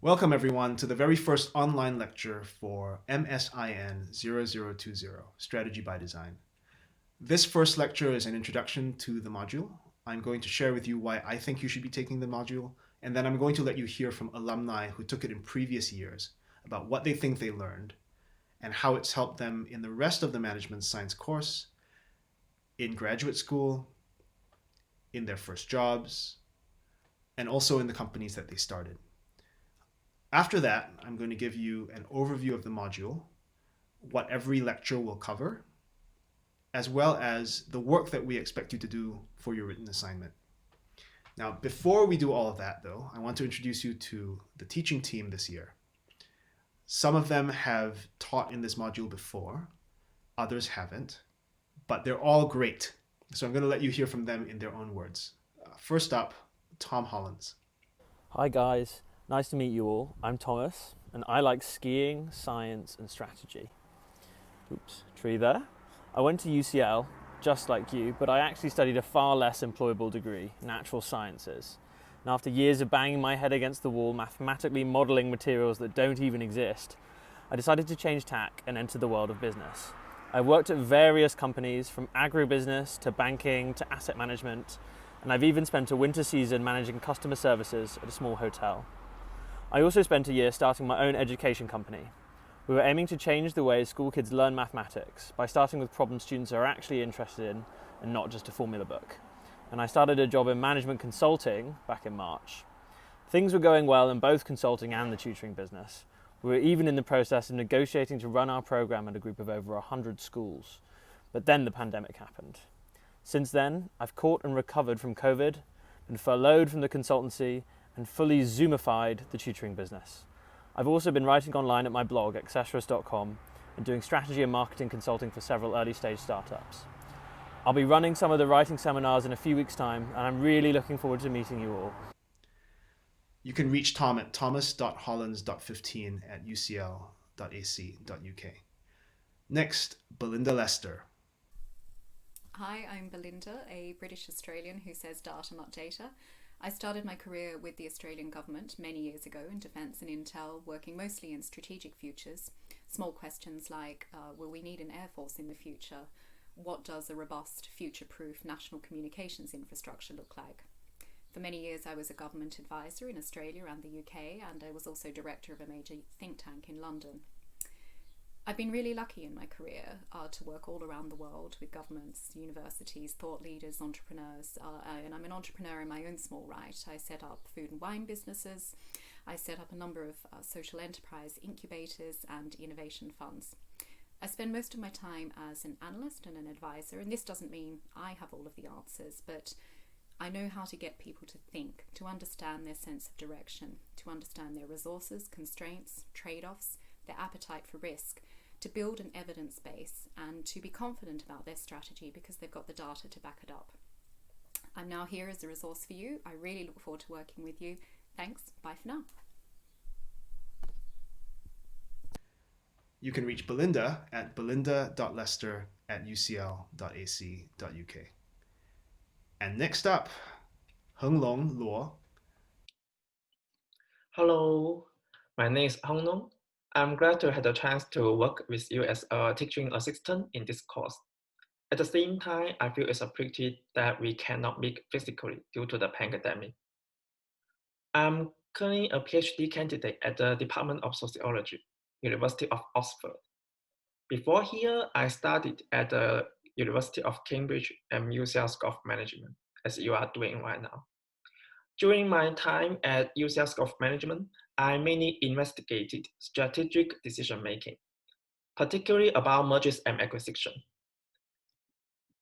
Welcome everyone to the very first online lecture for MSIN 0020, Strategy by Design. This first lecture is an introduction to the module. I'm going to share with you why I think you should be taking the module, and then I'm going to let you hear from alumni who took it in previous years about what they think they learned and how it's helped them in the rest of the management science course, in graduate school, in their first jobs, and also in the companies that they started. After that, I'm going to give you an overview of the module, what every lecture will cover, as well as the work that we expect you to do for your written assignment. Now, before we do all of that, though, I want to introduce you to the teaching team this year. Some of them have taught in this module before, others haven't, but they're all great. So I'm going to let you hear from them in their own words. First up, Tom Hollins. Hi guys, nice to meet you all. I'm Thomas and I like skiing, science and strategy. Oops, tree there. I went to UCL, just like you, but I actually studied a far less employable degree, natural sciences. And after years of banging my head against the wall, mathematically modelling materials that don't even exist, I decided to change tack and enter the world of business. I worked at various companies, from agribusiness to banking to asset management, and I've even spent a winter season managing customer services at a small hotel. I also spent a year starting my own education company. We were aiming to change the way school kids learn mathematics by starting with problems students are actually interested in and not just a formula book. And I started a job in management consulting back in March. Things were going well in both consulting and the tutoring business. We were even in the process of negotiating to run our program at a group of over 100 schools. But then the pandemic happened. Since then, I've caught and recovered from COVID, been furloughed from the consultancy, and fully Zoomified the tutoring business. I've also been writing online at my blog, accessoris.com, and doing strategy and marketing consulting for several early stage startups. I'll be running some of the writing seminars in a few weeks' time, and I'm really looking forward to meeting you all. You can reach Tom at thomas.hollins.15@ucl.ac.uk. Next, Belinda Lester. Hi, I'm Belinda, a British Australian who says data, not data. I started my career with the Australian government many years ago in defence and intel, working mostly in strategic futures. Small questions like, will we need an air force in the future? What does a robust, future-proof national communications infrastructure look like? For many years I was a government advisor in Australia and the UK, and I was also director of a major think tank in London. I've been really lucky in my career to work all around the world with governments, universities, thought leaders, entrepreneurs, and I'm an entrepreneur in my own small right. I set up food and wine businesses. I set up a number of social enterprise incubators and innovation funds. I spend most of my time as an analyst and an advisor, and this doesn't mean I have all of the answers, but I know how to get people to think, to understand their sense of direction, to understand their resources, constraints, trade-offs, their appetite for risk, to build an evidence base and to be confident about their strategy because they've got the data to back it up. I'm now here as a resource for you. I really look forward to working with you. Thanks. Bye for now. You can reach Belinda at belinda.lester@ucl.ac.uk. And next up, Henglong Luo. Hello, my name is Hong Nong. I'm glad to have the chance to work with you as a teaching assistant in this course. At the same time, I feel it's a pity that we cannot meet physically due to the pandemic. I'm currently a PhD candidate at the Department of Sociology, University of Oxford. Before here, I studied at the University of Cambridge and UCL School of Management, as you are doing right now. During my time at UCL School of Management, I mainly investigated strategic decision-making, particularly about mergers and acquisition.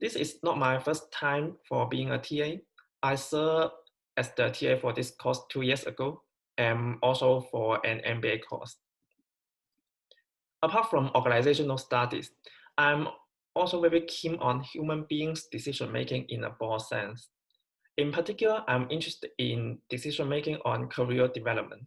This is not my first time for being a TA. I served as the TA for this course 2 years ago, and also for an MBA course. Apart from organizational studies, I'm also very keen on human beings' decision-making in a broad sense. In particular, I'm interested in decision-making on career development.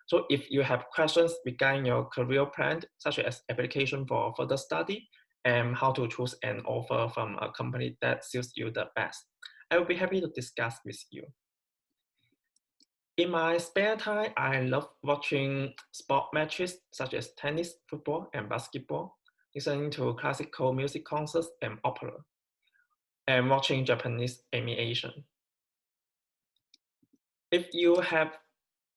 So if you have questions regarding your career plan, such as application for further study and how to choose an offer from a company that suits you the best, I will be happy to discuss with you. In my spare time, I love watching sport matches such as tennis, football, and basketball, listening to classical music concerts and opera, and watching Japanese animation. If you have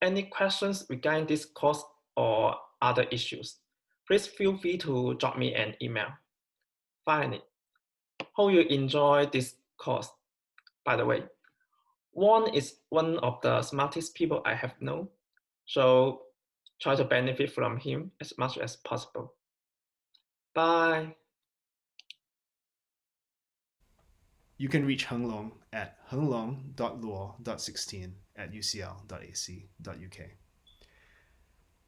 any questions regarding this course or other issues, please feel free to drop me an email. Finally, hope you enjoy this course. By the way, Juan is one of the smartest people I have known, so try to benefit from him as much as possible. Bye. You can reach Heng Long at henglong.luo.16@ucl.ac.uk.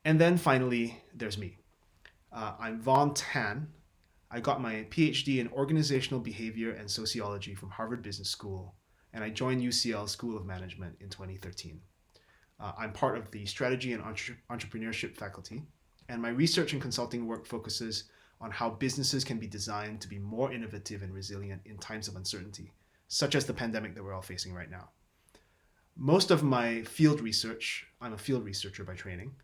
And then finally, there's me. I'm Von Tan. I got my PhD in organizational behavior and sociology from Harvard Business School, and I joined UCL School of Management in 2013. I'm part of the strategy and entrepreneurship faculty, and my research and consulting work focuses on how businesses can be designed to be more innovative and resilient in times of uncertainty, such as the pandemic that we're all facing right now. Most of my field research, I'm a field researcher by training,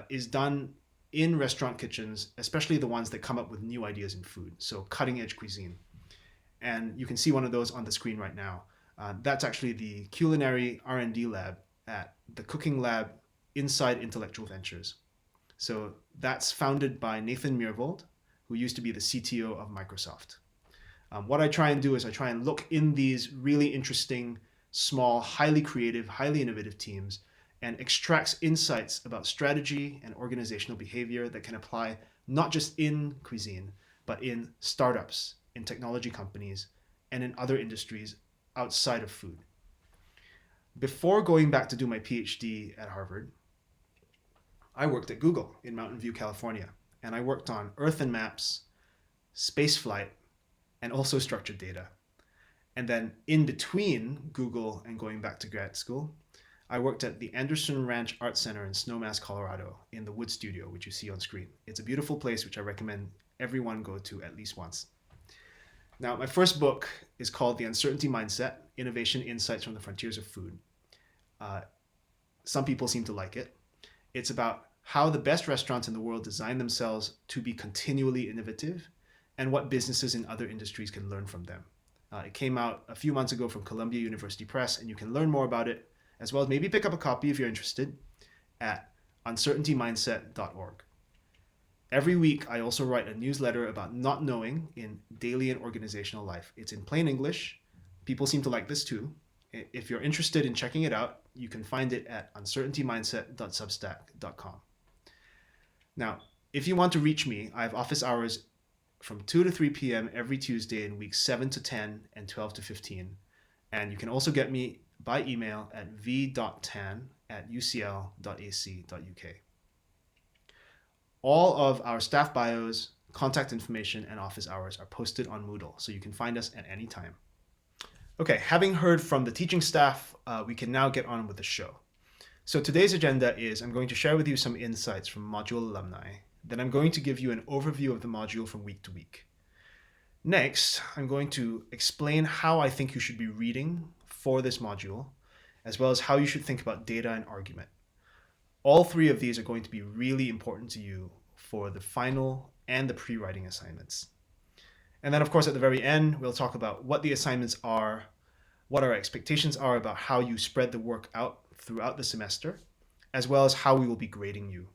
is done in restaurant kitchens, especially the ones that come up with new ideas in food, so cutting edge cuisine. And you can see one of those on the screen right now. That's actually the culinary R&D lab at the cooking lab inside Intellectual Ventures. So that's founded by Nathan Myhrvold, who used to be the CTO of Microsoft. What I try and do is I try and look in these really interesting, small, highly creative, highly innovative teams and extracts insights about strategy and organizational behavior that can apply not just in cuisine, but in startups, in technology companies, and in other industries outside of food. Before going back to do my PhD at Harvard, I worked at Google in Mountain View, California, and I worked on Earth and maps, spaceflight, and also structured data. And then in between Google and going back to grad school, I worked at the Anderson Ranch Art Center in Snowmass, Colorado, in the Wood Studio, which you see on screen. It's a beautiful place which I recommend everyone go to at least once. Now, my first book is called The Uncertainty Mindset: Innovation Insights from the Frontiers of Food. Some people seem to like it. It's about how the best restaurants in the world design themselves to be continually innovative and what businesses in other industries can learn from them. It came out a few months ago from Columbia University Press, and you can learn more about it, as well as maybe pick up a copy if you're interested, at uncertaintymindset.org. Every week, I also write a newsletter about not knowing in daily and organizational life. It's in plain English. People seem to like this too. If you're interested in checking it out, you can find it at uncertaintymindset.substack.com. Now, if you want to reach me, I have office hours from 2 to 3 p.m. every Tuesday in weeks 7 to 10 and 12 to 15. And you can also get me by email at v.tan@ucl.ac.uk. All of our staff bios, contact information, and office hours are posted on Moodle, so you can find us at any time. Okay, having heard from the teaching staff, we can now get on with the show. So today's agenda is I'm going to share with you some insights from module alumni. Then I'm going to give you an overview of the module from week to week. Next, I'm going to explain how I think you should be reading for this module, as well as how you should think about data and argument. All three of these are going to be really important to you for the final and the pre-writing assignments. And then, of course, at the very end, we'll talk about what the assignments are, what our expectations are about how you spread the work out throughout the semester, as well as how we will be grading you.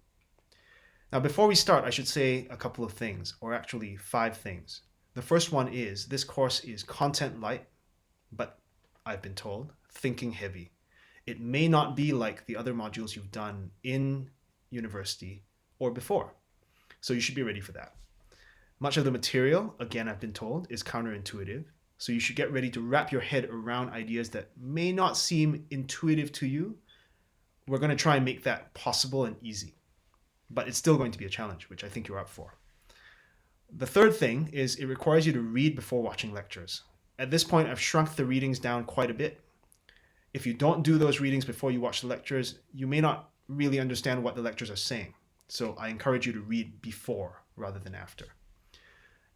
Now, before we start, I should say a couple of things, or actually 5 things. The first one is this course is content light, but I've been told, thinking heavy. It may not be like the other modules you've done in university or before, so you should be ready for that. Much of the material, again, I've been told, is counterintuitive, so you should get ready to wrap your head around ideas that may not seem intuitive to you. We're going to try and make that possible and easy, but it's still going to be a challenge, which I think you're up for. The third thing is it requires you to read before watching lectures. At this point, I've shrunk the readings down quite a bit. If you don't do those readings before you watch the lectures, you may not really understand what the lectures are saying. So I encourage you to read before rather than after.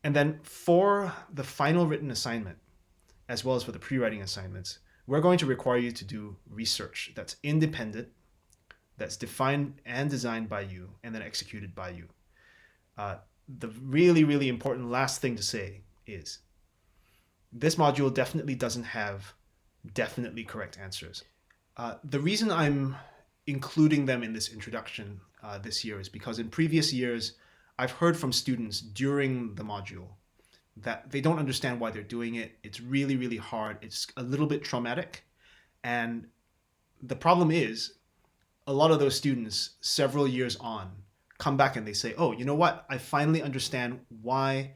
And then for the final written assignment, as well as for the pre-writing assignments, we're going to require you to do research that's independent, that's defined and designed by you, and then executed by you. The really, really important last thing to say is this module definitely doesn't have definitely correct answers. The reason I'm including them in this introduction this year is because in previous years, I've heard from students during the module that they don't understand why they're doing it. It's really, really hard. It's a little bit traumatic. And the problem is, a lot of those students, several years on, come back and they say, oh, you know what? I finally understand why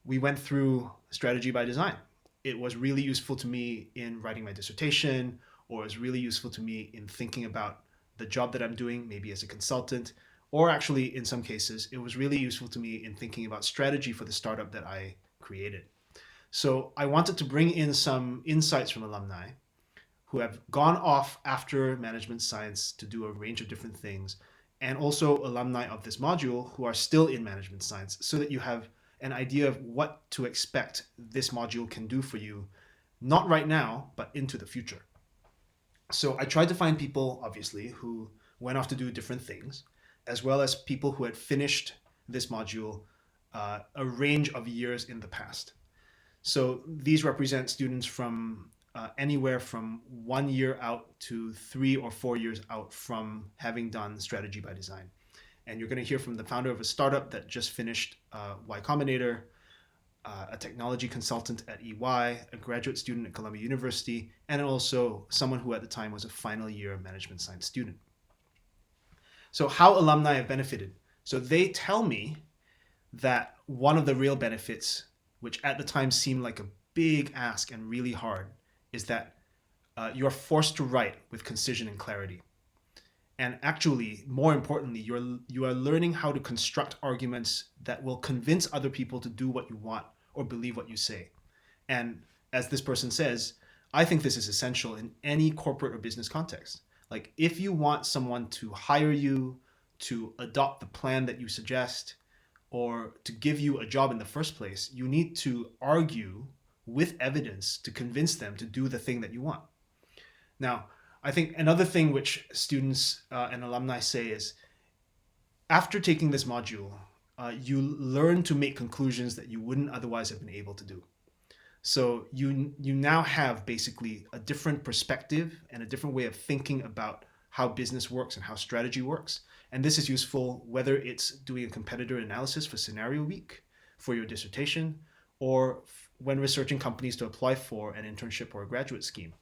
we went through strategy by design. It was really useful to me in writing my dissertation, or it was really useful to me in thinking about the job that I'm doing, maybe as a consultant, or actually, in some cases, it was really useful to me in thinking about strategy for the startup that I created. So I wanted to bring in some insights from alumni who have gone off after management science to do a range of different things, and also alumni of this module who are still in management science, so that you have an idea of what to expect this module can do for you, not right now, but into the future. So I tried to find people, obviously, who went off to do different things, as well as people who had finished this module a range of years in the past. So these represent students from anywhere from 1 year out to 3 or 4 years out from having done strategy by design. And you're going to hear from the founder of a startup that just finished Y Combinator, a technology consultant at EY, a graduate student at Columbia University, and also someone who at the time was a final year management science student. So how alumni have benefited. So they tell me that one of the real benefits, which at the time seemed like a big ask and really hard, is that you're forced to write with concision and clarity. And actually, more importantly, you are learning how to construct arguments that will convince other people to do what you want or believe what you say. And as this person says, I think this is essential in any corporate or business context. Like, if you want someone to hire you, to adopt the plan that you suggest, or to give you a job in the first place, you need to argue with evidence to convince them to do the thing that you want. Now, I think another thing which students and alumni say is, after taking this module, you learn to make conclusions that you wouldn't otherwise have been able to do. So you now have basically a different perspective and a different way of thinking about how business works and how strategy works. And this is useful whether it's doing a competitor analysis for Scenario Week, for your dissertation, or when researching companies to apply for an internship or a graduate scheme.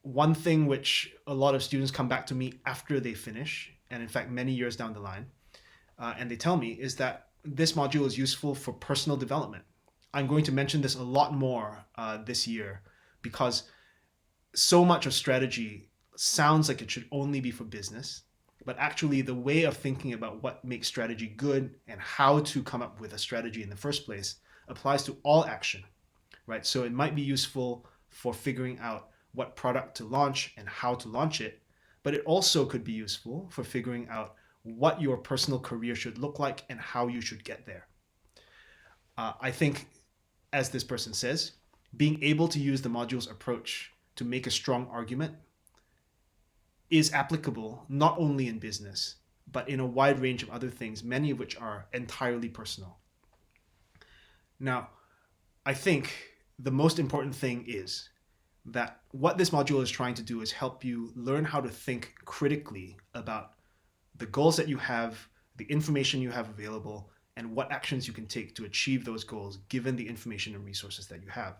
One thing which a lot of students come back to me after they finish, and in fact many years down the line, and they tell me, is that this module is useful for personal development. I'm going to mention this a lot more this year, because so much of strategy sounds like it should only be for business, but actually the way of thinking about what makes strategy good and how to come up with a strategy in the first place applies to all action, right? So it might be useful for figuring out what product to launch and how to launch it, but it also could be useful for figuring out what your personal career should look like and how you should get there. I think, as this person says, being able to use the module's approach to make a strong argument is applicable not only in business, but in a wide range of other things, many of which are entirely personal. Now, I think the most important thing is that what this module is trying to do is help you learn how to think critically about the goals that you have, the information you have available, and what actions you can take to achieve those goals given the information and resources that you have.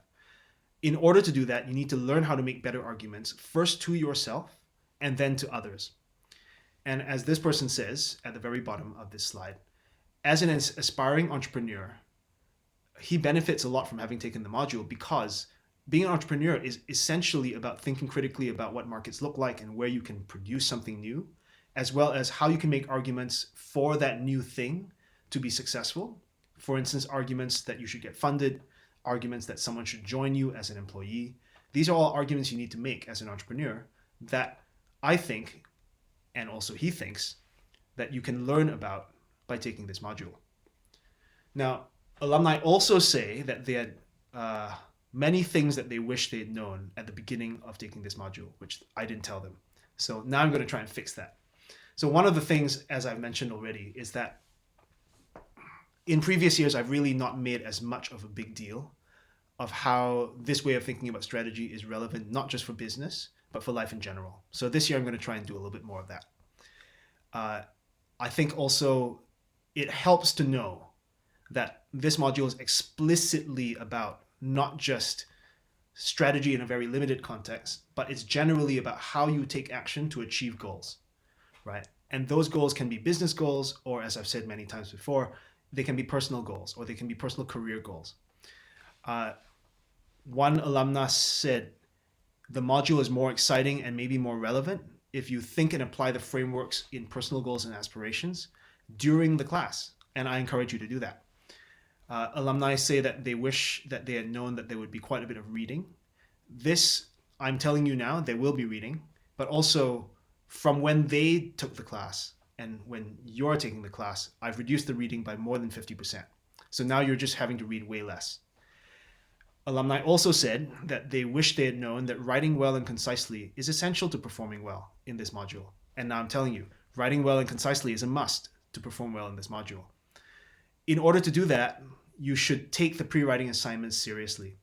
In order to do that, you need to learn how to make better arguments, first to yourself and then to others. And as this person says at the very bottom of this slide, as an aspiring entrepreneur, he benefits a lot from having taken the module, because being an entrepreneur is essentially about thinking critically about what markets look like and where you can produce something new, as well as how you can make arguments for that new thing to be successful. For instance, arguments that you should get funded, arguments that someone should join you as an employee. These are all arguments you need to make as an entrepreneur that I think, and also he thinks, that you can learn about by taking this module. Now, alumni also say that they had many things that they wish they had known at the beginning of taking this module, which I didn't tell them. So now I'm going to try and fix that. So one of the things, as I've mentioned already, is that in previous years, I've really not made as much of a big deal of how this way of thinking about strategy is relevant, not just for business, but for life in general. So this year, I'm going to try and do a little bit more of that. I think also it helps to know that this module is explicitly about not just strategy in a very limited context, but it's generally about how you take action to achieve goals, right? And those goals can be business goals, or as I've said many times before, they can be personal goals, or they can be personal career goals. One alumnus said, the module is more exciting and maybe more relevant if you think and apply the frameworks in personal goals and aspirations during the class. And I encourage you to do that. Alumni say that they wish that they had known that there would be quite a bit of reading. This, I'm telling you now, there will be reading, but also from when they took the class and when you're taking the class, I've reduced the reading by more than 50%. So now you're just having to read way less. Alumni also said that they wish they had known that writing well and concisely is essential to performing well in this module. And now I'm telling you, writing well and concisely is a must to perform well in this module. In order to do that, you should take the pre-writing assignments seriously.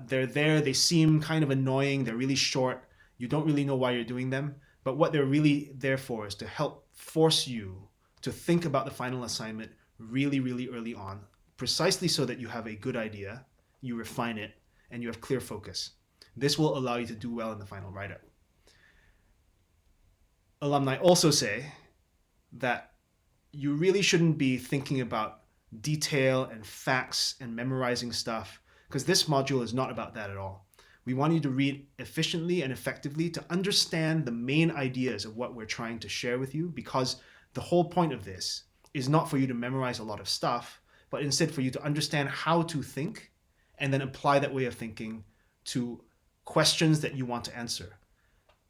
They're there, they seem kind of annoying, they're really short, you don't really know why you're doing them, but what they're really there for is to help force you to think about the final assignment really, really early on, precisely so that you have a good idea, you refine it, and you have clear focus. This will allow you to do well in the final write-up. Alumni also say that you really shouldn't be thinking about detail and facts and memorizing stuff, because this module is not about that at all. We want you to read efficiently and effectively to understand the main ideas of what we're trying to share with you, because the whole point of this is not for you to memorize a lot of stuff, but instead for you to understand how to think and then apply that way of thinking to questions that you want to answer.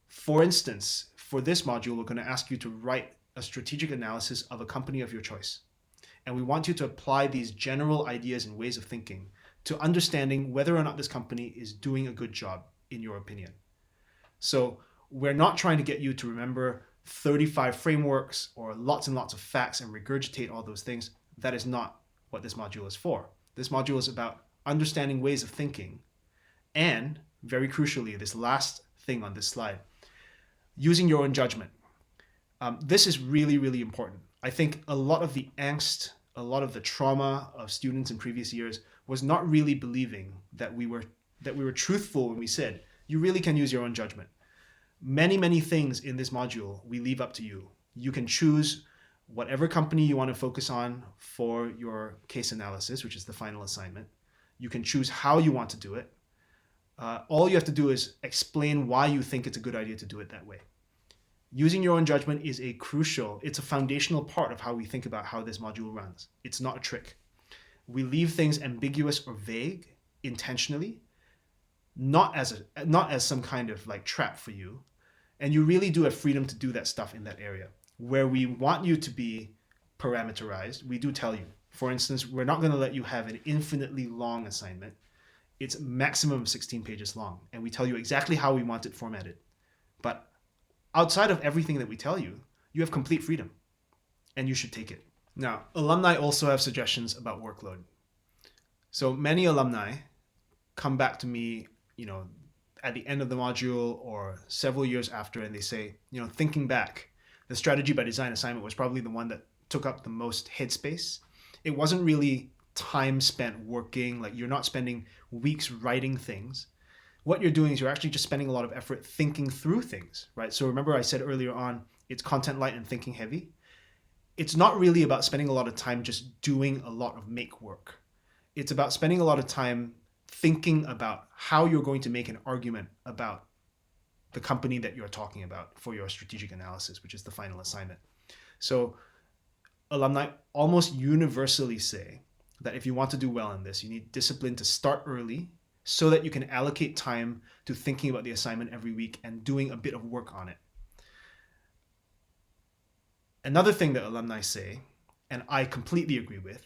For instance, for this module, we're going to ask you to write a strategic analysis of a company of your choice. And we want you to apply these general ideas and ways of thinking to understanding whether or not this company is doing a good job, in your opinion. So we're not trying to get you to remember 35 frameworks or lots and lots of facts and regurgitate all those things. That is not what this module is for. This module is about understanding ways of thinking. And very crucially, this last thing on this slide, using your own judgment. This is really, really important. I think a lot of the angst, a lot of the trauma of students in previous years was not really believing that we were truthful when we said, you really can use your own judgment. Many, many things in this module we leave up to you. You can choose whatever company you want to focus on for your case analysis, which is the final assignment. You can choose how you want to do it. All you have to do is explain why you think it's a good idea to do it that way. Using your own judgment is it's a foundational part of how we think about how this module runs. It's not a trick. We leave things ambiguous or vague intentionally, not as some kind of like trap for you. And you really do have freedom to do that stuff in that area. Where we want you to be parameterized, we do tell you. For instance, we're not going to let you have an infinitely long assignment. It's maximum 16 pages long, and we tell you exactly how we want it formatted. But outside of everything that we tell you, you have complete freedom, and you should take it. Now, alumni also have suggestions about workload. So many alumni come back to me, at the end of the module or several years after, and they say, thinking back, the strategy by design assignment was probably the one that took up the most headspace. It wasn't really time spent working, like you're not spending weeks writing things. What you're doing is you're actually just spending a lot of effort thinking through things, right? So remember I said earlier on, it's content light and thinking heavy. It's not really about spending a lot of time just doing a lot of make work. It's about spending a lot of time thinking about how you're going to make an argument about the company that you're talking about for your strategic analysis, which is the final assignment. So alumni almost universally say that if you want to do well in this, you need discipline to start early so that you can allocate time to thinking about the assignment every week and doing a bit of work on it. Another thing that alumni say, and I completely agree with,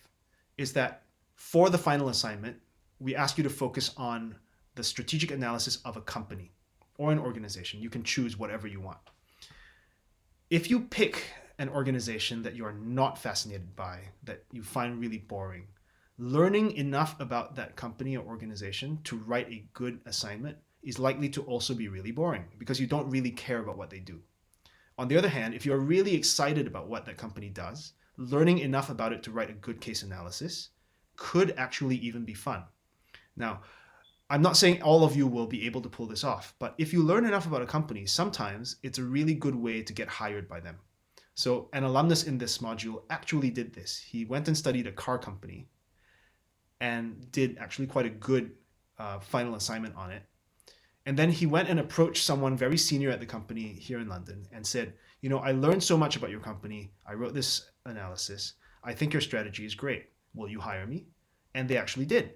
is that for the final assignment, we ask you to focus on the strategic analysis of a company or an organization. You can choose whatever you want. If you pick an organization that you are not fascinated by, that you find really boring, learning enough about that company or organization to write a good assignment is likely to also be really boring because you don't really care about what they do. On the other hand, if you're really excited about what that company does, learning enough about it to write a good case analysis could actually even be fun. Now, I'm not saying all of you will be able to pull this off, but if you learn enough about a company, sometimes it's a really good way to get hired by them. So an alumnus in this module actually did this. He went and studied a car company and did actually quite a good final assignment on it. And then he went and approached someone very senior at the company here in London and said, I learned so much about your company. I wrote this analysis. I think your strategy is great. Will you hire me? And they actually did.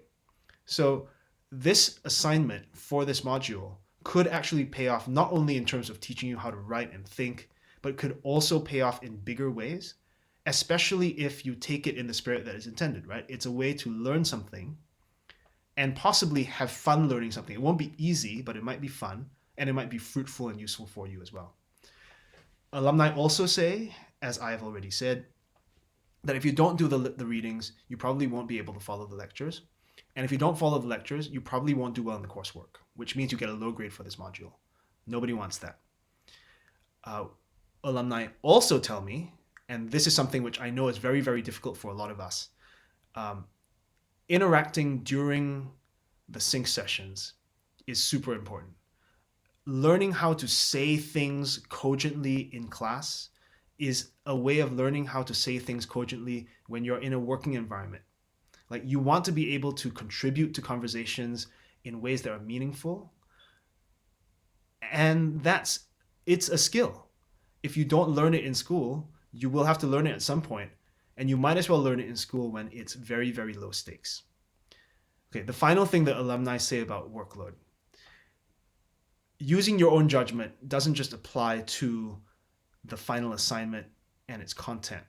So this assignment for this module could actually pay off not only in terms of teaching you how to write and think, but could also pay off in bigger ways, especially if you take it in the spirit that is intended, right? It's a way to learn something and possibly have fun learning something. It won't be easy, but it might be fun, and it might be fruitful and useful for you as well. Alumni also say, as I have already said, that if you don't do the readings, you probably won't be able to follow the lectures. And if you don't follow the lectures, you probably won't do well in the coursework, which means you get a low grade for this module. Nobody wants that. Alumni also tell me, and this is something which I know is very, very difficult for a lot of us, interacting during the sync sessions is super important. Learning how to say things cogently in class is a way of learning how to say things cogently when you're in a working environment. Like, you want to be able to contribute to conversations in ways that are meaningful. And it's a skill. If you don't learn it in school, you will have to learn it at some point, and you might as well learn it in school when it's very, very low stakes. Okay, the final thing that alumni say about workload. Using your own judgment doesn't just apply to the final assignment and its content.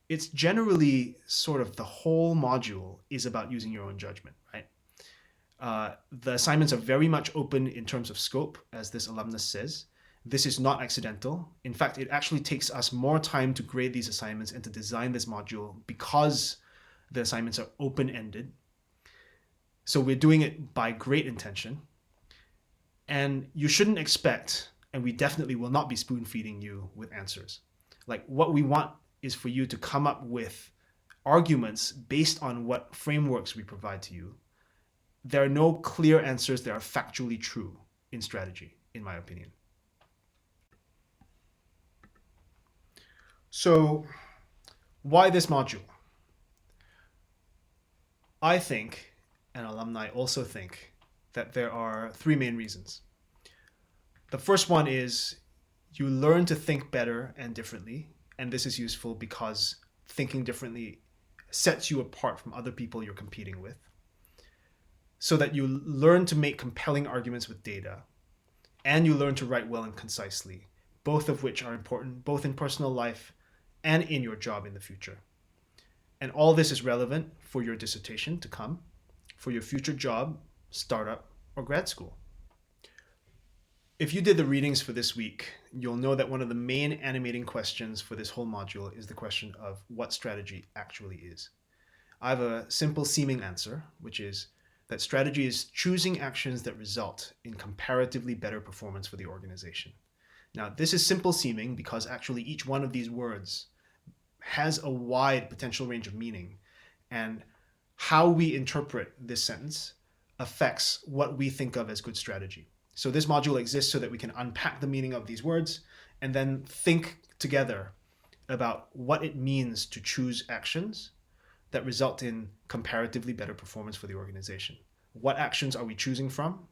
It's generally sort of the whole module is about using your own judgment, right? The assignments are very much open in terms of scope, as this alumnus says. This is not accidental. In fact, it actually takes us more time to grade these assignments and to design this module because the assignments are open-ended. So we're doing it by great intention. And you shouldn't expect, and we definitely will not be spoon-feeding you with answers. Like, what we want is for you to come up with arguments based on what frameworks we provide to you. There are no clear answers that are factually true in strategy, in my opinion. So, why this module? I think, and alumni also think, that there are three main reasons. The first one is you learn to think better and differently, and this is useful because thinking differently sets you apart from other people you're competing with, so that you learn to make compelling arguments with data, and you learn to write well and concisely, both of which are important both in personal life and in your job in the future. And all this is relevant for your dissertation to come, for your future job, startup, or grad school. If you did the readings for this week, you'll know that one of the main animating questions for this whole module is the question of what strategy actually is. I have a simple seeming answer, which is that strategy is choosing actions that result in comparatively better performance for the organization. Now, this is simple seeming because actually each one of these words has a wide potential range of meaning, and how we interpret this sentence affects what we think of as good strategy. So this module exists so that we can unpack the meaning of these words and then think together about what it means to choose actions that result in comparatively better performance for the organization. What actions are we choosing from?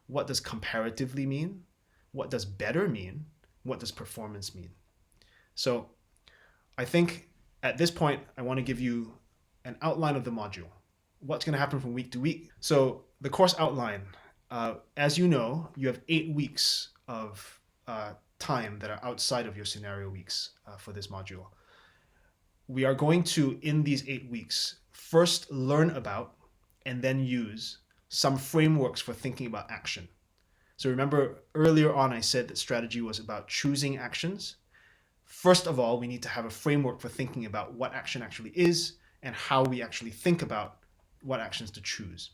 What does comparatively mean? What does better mean? What does performance mean? So I think at this point, I want to give you an outline of the module. What's going to happen from week to week? So the course outline, as you know, you have 8 weeks of time that are outside of your scenario weeks for this module. We are going to, in these 8 weeks, first learn about and then use some frameworks for thinking about action. So remember earlier on I said that strategy was about choosing actions. First of all, we need to have a framework for thinking about what action actually is and how we actually think about what actions to choose.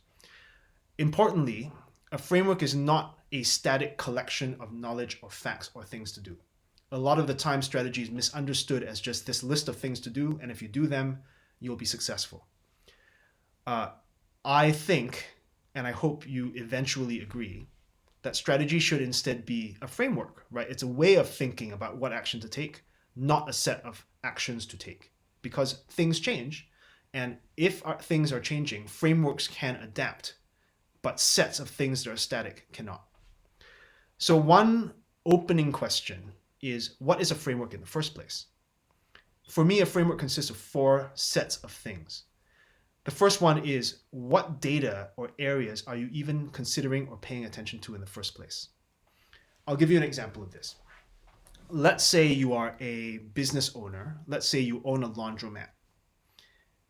Importantly, a framework is not a static collection of knowledge or facts or things to do. A lot of the time, strategy is misunderstood as just this list of things to do, and if you do them, you'll be successful. I think, and I hope you eventually agree, that strategy should instead be a framework, right? It's a way of thinking about what action to take, not a set of actions to take. Because things change, and if things are changing, frameworks can adapt, but sets of things that are static cannot. So, one opening question is, what is a framework in the first place? For me, a framework consists of 4 sets of things. The first one is, what data or areas are you even considering or paying attention to in the first place? I'll give you an example of this. Let's say you are a business owner. Let's say you own a laundromat.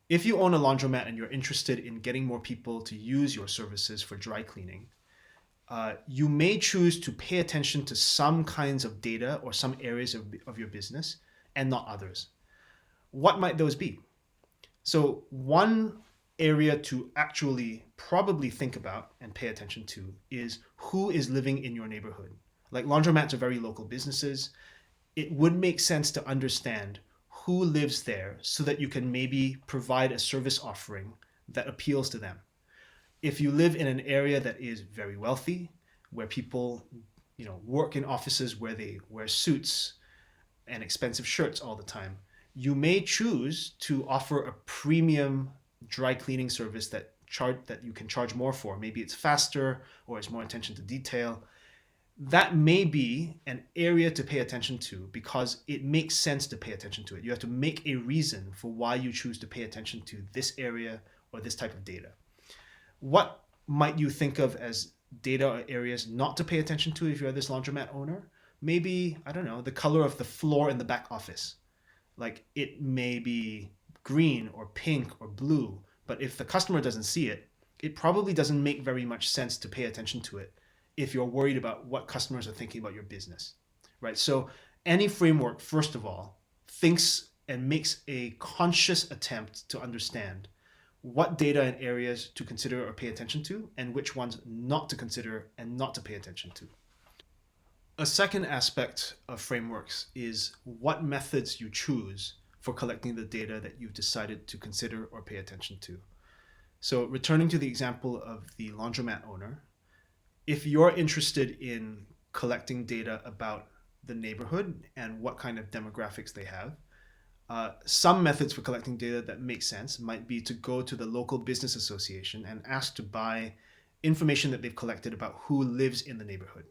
If you own a laundromat and you're interested in getting more people to use your services for dry cleaning, you may choose to pay attention to some kinds of data or some areas of your business and not others. What might those be? So, one area to actually probably think about and pay attention to is who is living in your neighborhood. Like laundromats are very local businesses. It would make sense to understand who lives there so that you can maybe provide a service offering that appeals to them. If you live in an area that is very wealthy, where people, work in offices where they wear suits and expensive shirts all the time, you may choose to offer a premium dry cleaning service that you can charge more for. Maybe it's faster or it's more attention to detail. That may be an area to pay attention to because it makes sense to pay attention to it. You have to make a reason for why you choose to pay attention to this area or this type of data. What might you think of as data or areas not to pay attention to if you're this laundromat owner? Maybe, I don't know, the color of the floor in the back office. Like it may be green or pink or blue, but if the customer doesn't see it, it probably doesn't make very much sense to pay attention to it if you're worried about what customers are thinking about your business, right? So any framework, first of all, thinks and makes a conscious attempt to understand what data and areas to consider or pay attention to and which ones not to consider and not to pay attention to. A second aspect of frameworks is what methods you choose for collecting the data that you've decided to consider or pay attention to. So, returning to the example of the laundromat owner, if you're interested in collecting data about the neighborhood and what kind of demographics they have, some methods for collecting data that make sense might be to go to the local business association and ask to buy information that they've collected about who lives in the neighborhood.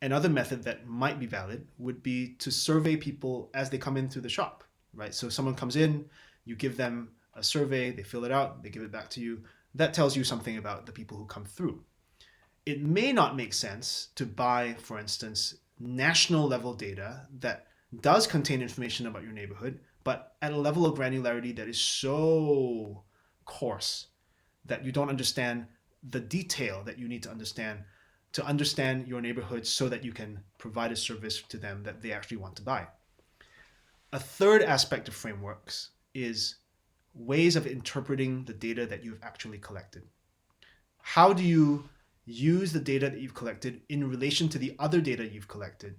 Another method that might be valid would be to survey people as they come into the shop, right? So someone comes in, you give them a survey, they fill it out, they give it back to you. That tells you something about the people who come through. It may not make sense to buy, for instance, national level data that does contain information about your neighborhood, but at a level of granularity that is so coarse that you don't understand the detail that you need to understand your neighborhood so that you can provide a service to them that they actually want to buy. A third aspect of frameworks is ways of interpreting the data that you've actually collected. How do you use the data that you've collected in relation to the other data you've collected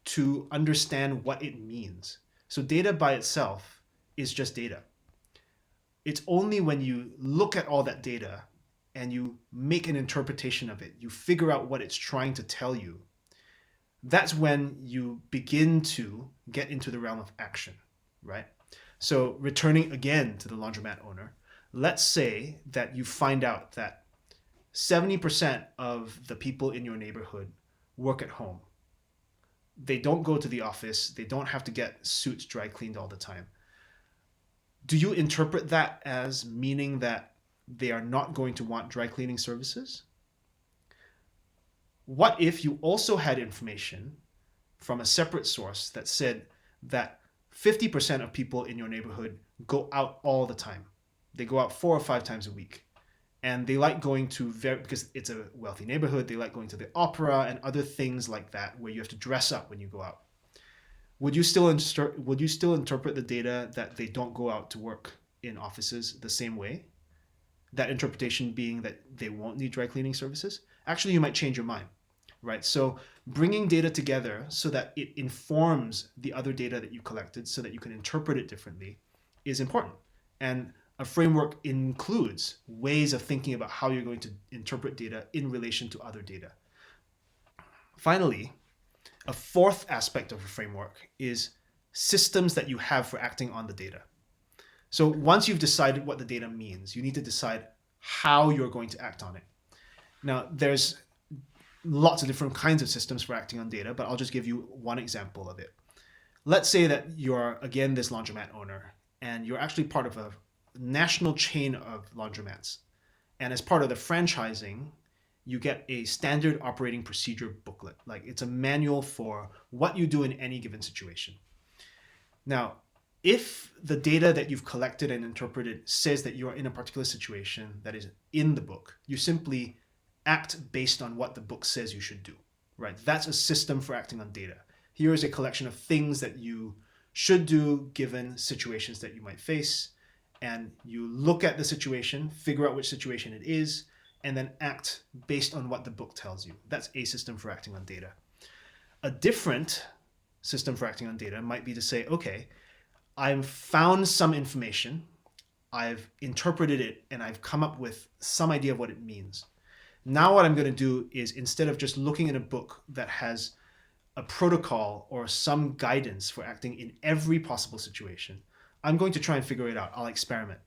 to understand what it means? So data by itself is just data. It's only when you look at all that data and you make an interpretation of it, you figure out what it's trying to tell you, that's when you begin to get into the realm of action, right? So returning again to the laundromat owner, let's say that you find out that 70% of the people in your neighborhood work at home. They don't go to the office. They don't have to get suits dry cleaned all the time. Do you interpret that as meaning that they are not going to want dry cleaning services? What if you also had information from a separate source that said that 50% of people in your neighborhood go out all the time? They go out 4 or 5 times a week. And they like going to because it's a wealthy neighborhood, they like going to the opera and other things like that where you have to dress up when you go out. Would you still interpret the data that they don't go out to work in offices the same way? That interpretation being that they won't need dry cleaning services? Actually, you might change your mind, right? So bringing data together so that it informs the other data that you collected so that you can interpret it differently is important. And a framework includes ways of thinking about how you're going to interpret data in relation to other data. Finally, a fourth aspect of a framework is systems that you have for acting on the data. So once you've decided what the data means, you need to decide how you're going to act on it. Now, there's lots of different kinds of systems for acting on data, but I'll just give you one example of it. Let's say that you're, again, this laundromat owner, and you're actually part of a national chain of laundromats. And as part of the franchising, you get a standard operating procedure booklet. Like it's a manual for what you do in any given situation. Now, if the data that you've collected and interpreted says that you're in a particular situation that is in the book, you simply act based on what the book says you should do, right? That's a system for acting on data. Here is a collection of things that you should do given situations that you might face. And you look at the situation, figure out which situation it is, and then act based on what the book tells you. That's a system for acting on data. A different system for acting on data might be to say, okay, I've found some information, I've interpreted it, and I've come up with some idea of what it means. Now what I'm going to do is, instead of just looking at a book that has a protocol or some guidance for acting in every possible situation, I'm going to try and figure it out. I'll experiment.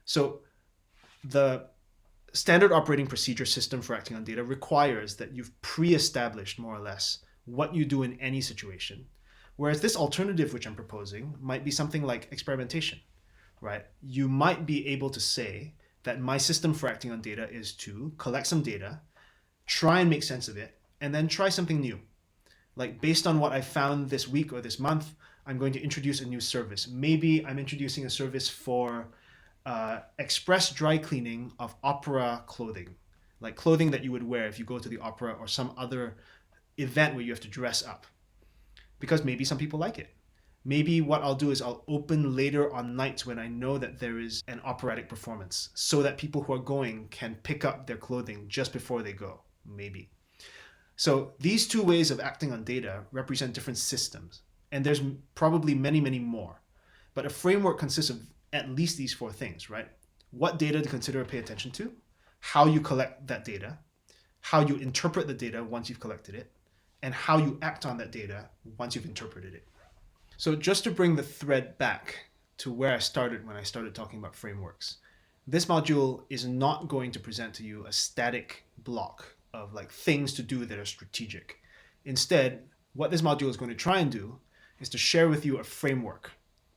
So the standard operating procedure system for acting on data requires that you've pre-established more or less what you do in any situation. Whereas this alternative, which I'm proposing, might be something like experimentation, right? You might be able to say that my system for acting on data is to collect some data, try and make sense of it, and then try something new. Like based on what I found this week or this month, I'm going to introduce a new service. Maybe I'm introducing a service for express dry cleaning of opera clothing, like clothing that you would wear if you go to the opera or some other event where you have to dress up, because maybe some people like it. Maybe what I'll do is I'll open later on nights when I know that there is an operatic performance so that people who are going can pick up their clothing just before they go, maybe. So these two ways of acting on data represent different systems, and there's probably many, many more. But a framework consists of at least these four things, right? What data to consider or pay attention to, how you collect that data, how you interpret the data once you've collected it, and how you act on that data once you've interpreted it. So just to bring the thread back to where I started when I started talking about frameworks, this module is not going to present to you a static block of like things to do that are strategic. Instead, what this module is going to try and do is to share with you a framework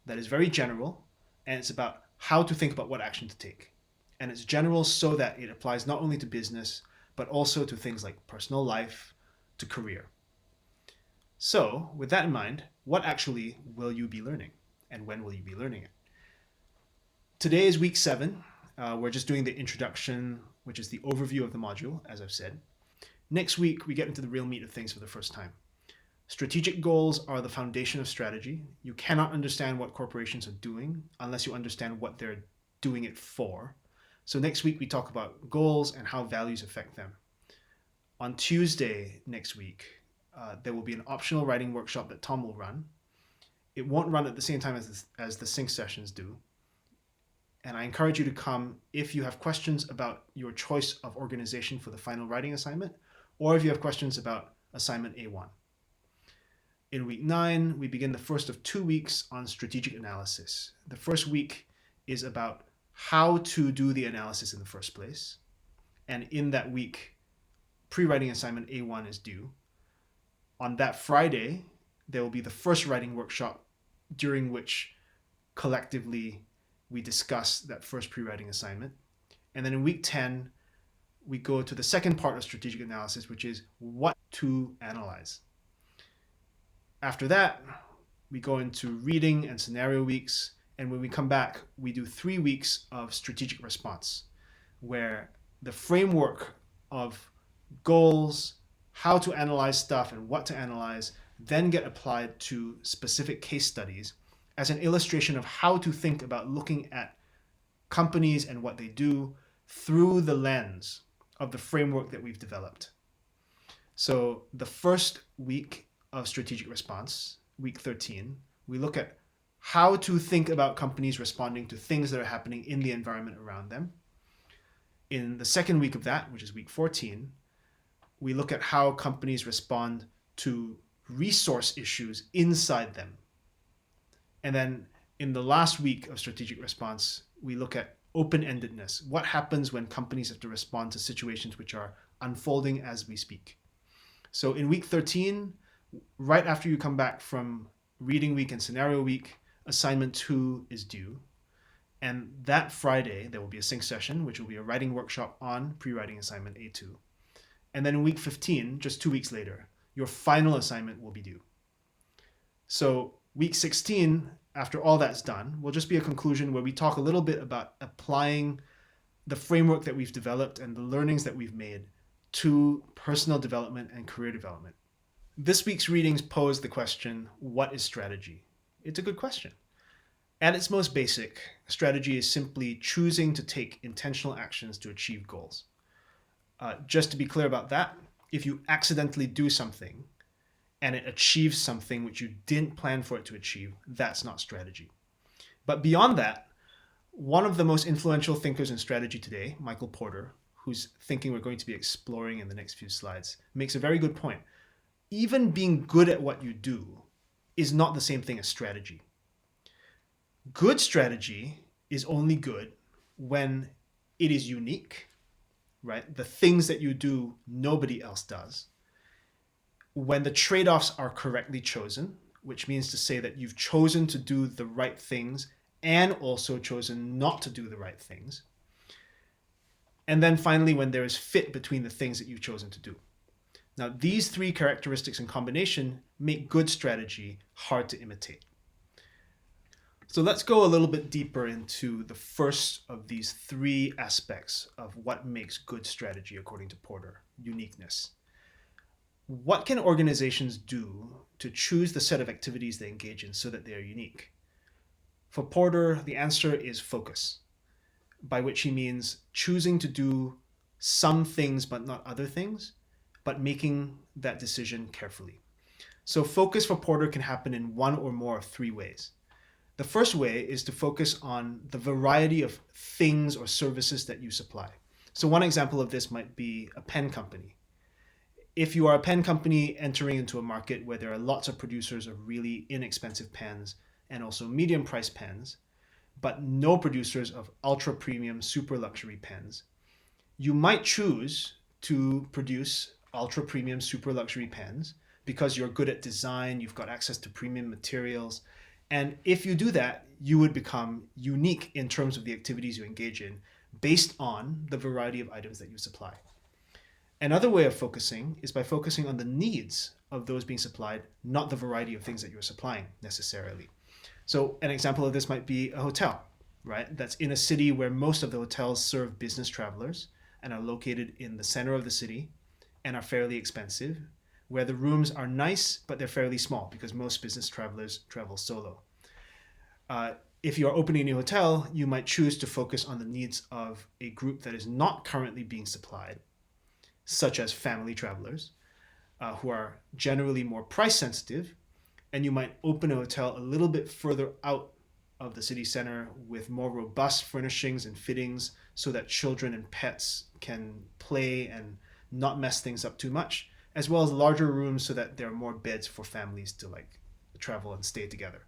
that is very general, and it's about how to think about what action to take. And it's general so that it applies not only to business, but also to things like personal life, to career. So, with that in mind, what actually will you be learning? And when will you be learning it? Today is week 7. We're just doing the introduction, which is the overview of the module, as I've said. Next week, we get into the real meat of things for the first time. Strategic goals are the foundation of strategy. You cannot understand what corporations are doing unless you understand what they're doing it for. So next week, we talk about goals and how values affect them. On Tuesday next week, there will be an optional writing workshop that Tom will run. It won't run at the same time as the sync sessions do. And I encourage you to come if you have questions about your choice of organization for the final writing assignment, or if you have questions about assignment A1. In week 9, we begin the first of 2 weeks on strategic analysis. The first week is about how to do the analysis in the first place. And in that week, pre-writing assignment A1 is due. On that Friday, there will be the first writing workshop during which collectively we discuss that first pre-writing assignment. And then in week 10, we go to the second part of strategic analysis, which is what to analyze. After that, we go into reading and scenario weeks. And when we come back, we do 3 weeks of strategic response. where the framework of goals, how to analyze stuff and what to analyze, then get applied to specific case studies as an illustration of how to think about looking at companies and what they do through the lens of the framework that we've developed. So the first week of strategic response, week 13, we look at how to think about companies responding to things that are happening in the environment around them. In the second week of that, which is week 14, we look at how companies respond to resource issues inside them. And then in the last week of strategic response, we look at open-endedness. What happens when companies have to respond to situations which are unfolding as we speak? So in week 13, right after you come back from reading week and scenario week, assignment 2 is due. And that Friday, there will be a sync session, which will be a writing workshop on pre-writing assignment A2. And then in week 15, just 2 weeks later, your final assignment will be due. So week 16, after all that's done, will just be a conclusion where we talk a little bit about applying the framework that we've developed and the learnings that we've made to personal development and career development. This week's readings pose the question, what is strategy? It's a good question. At its most basic, strategy is simply choosing to take intentional actions to achieve goals. Just to be clear about that, if you accidentally do something and it achieves something which you didn't plan for it to achieve, that's not strategy. But beyond that, one of the most influential thinkers in strategy today, Michael Porter, whose thinking we're going to be exploring in the next few slides, makes a very good point. Even being good at what you do is not the same thing as strategy. Good strategy is only good when it is unique, right? The things that you do, nobody else does. When the trade-offs are correctly chosen, which means to say that you've chosen to do the right things and also chosen not to do the right things. And then finally, when there is fit between the things that you've chosen to do. Now, these three characteristics in combination make good strategy hard to imitate. So let's go a little bit deeper into the first of these three aspects of what makes good strategy according to Porter, uniqueness. What can organizations do to choose the set of activities they engage in so that they are unique? For Porter, the answer is focus, by which he means choosing to do some things but not other things, but making that decision carefully. So focus for Porter can happen in one or more of three ways. The first way is to focus on the variety of things or services that you supply. So one example of this might be a pen company. If you are a pen company entering into a market where there are lots of producers of really inexpensive pens and also medium priced pens, but no producers of ultra premium, super luxury pens, you might choose to produce ultra premium, super luxury pens because you're good at design, you've got access to premium materials. And if you do that, you would become unique in terms of the activities you engage in based on the variety of items that you supply. Another way of focusing is by focusing on the needs of those being supplied, not the variety of things that you're supplying necessarily. So an example of this might be a hotel, right? That's in a city where most of the hotels serve business travelers and are located in the center of the city and are fairly expensive, where the rooms are nice, but they're fairly small because most business travelers travel solo. If you're opening a new hotel, you might choose to focus on the needs of a group that is not currently being supplied, such as family travelers, who are generally more price sensitive, and you might open a hotel a little bit further out of the city center with more robust furnishings and fittings so that children and pets can play and not mess things up too much, as well as larger rooms so that there are more beds for families to travel and stay together.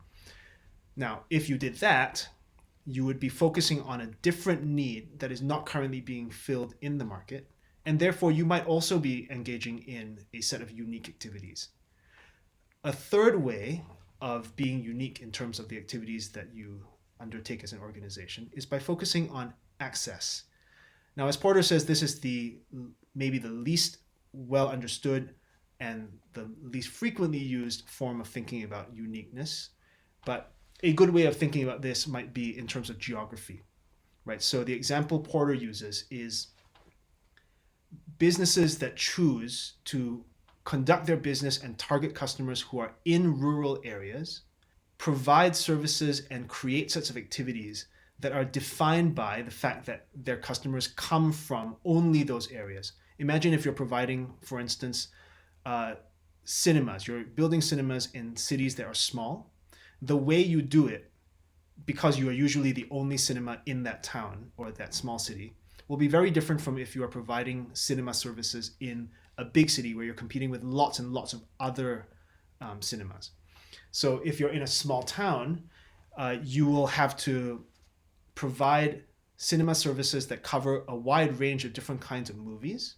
Now, if you did that, you would be focusing on a different need that is not currently being filled in the market, and therefore you might also be engaging in a set of unique activities. A third way of being unique in terms of the activities that you undertake as an organization is by focusing on access. Now, as Porter says, this is maybe the least well understood and the least frequently used form of thinking about uniqueness, but a good way of thinking about this might be in terms of geography, right? So the example Porter uses is businesses that choose to conduct their business and target customers who are in rural areas, provide services and create sets of activities that are defined by the fact that their customers come from only those areas. Imagine if you're providing, for instance, cinemas, you're building cinemas in cities that are small. The way you do it, because you are usually the only cinema in that town or that small city, will be very different from if you are providing cinema services in a big city where you're competing with lots and lots of other cinemas. So if you're in a small town, you will have to provide cinema services that cover a wide range of different kinds of movies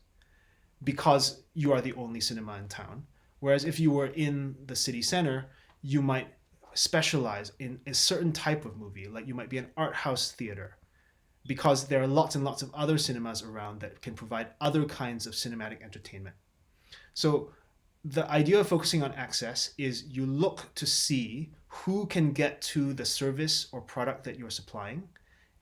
because you are the only cinema in town. Whereas if you were in the city center, you might specialize in a certain type of movie, like you might be an art house theater, because there are lots and lots of other cinemas around that can provide other kinds of cinematic entertainment. So the idea of focusing on access is you look to see who can get to the service or product that you're supplying,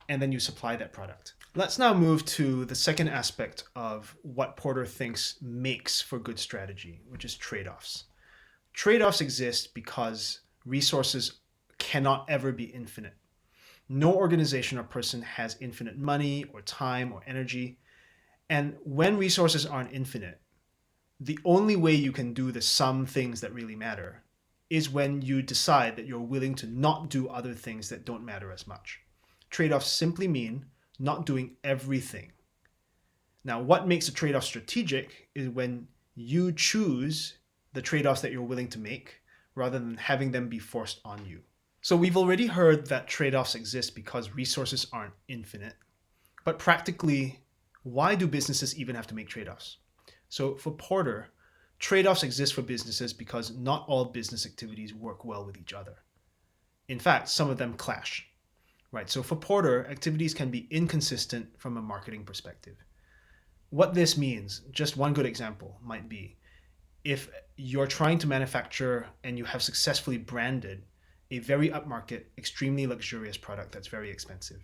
and then you supply that product. Let's now move to the second aspect of what Porter thinks makes for good strategy, which is trade-offs. Trade-offs exist because resources cannot ever be infinite. No organization or person has infinite money or time or energy. And when resources aren't infinite, the only way you can do the some things that really matter is when you decide that you're willing to not do other things that don't matter as much. Trade-offs simply mean not doing everything. Now, what makes a trade-off strategic is when you choose the trade-offs that you're willing to make rather than having them be forced on you. So we've already heard that trade-offs exist because resources aren't infinite. But practically, why do businesses even have to make trade-offs? So for Porter, trade-offs exist for businesses because not all business activities work well with each other. In fact, some of them clash. Right. So for Porter, activities can be inconsistent from a marketing perspective. What this means, just one good example might be if you're trying to manufacture and you have successfully branded a very upmarket, extremely luxurious product that's very expensive.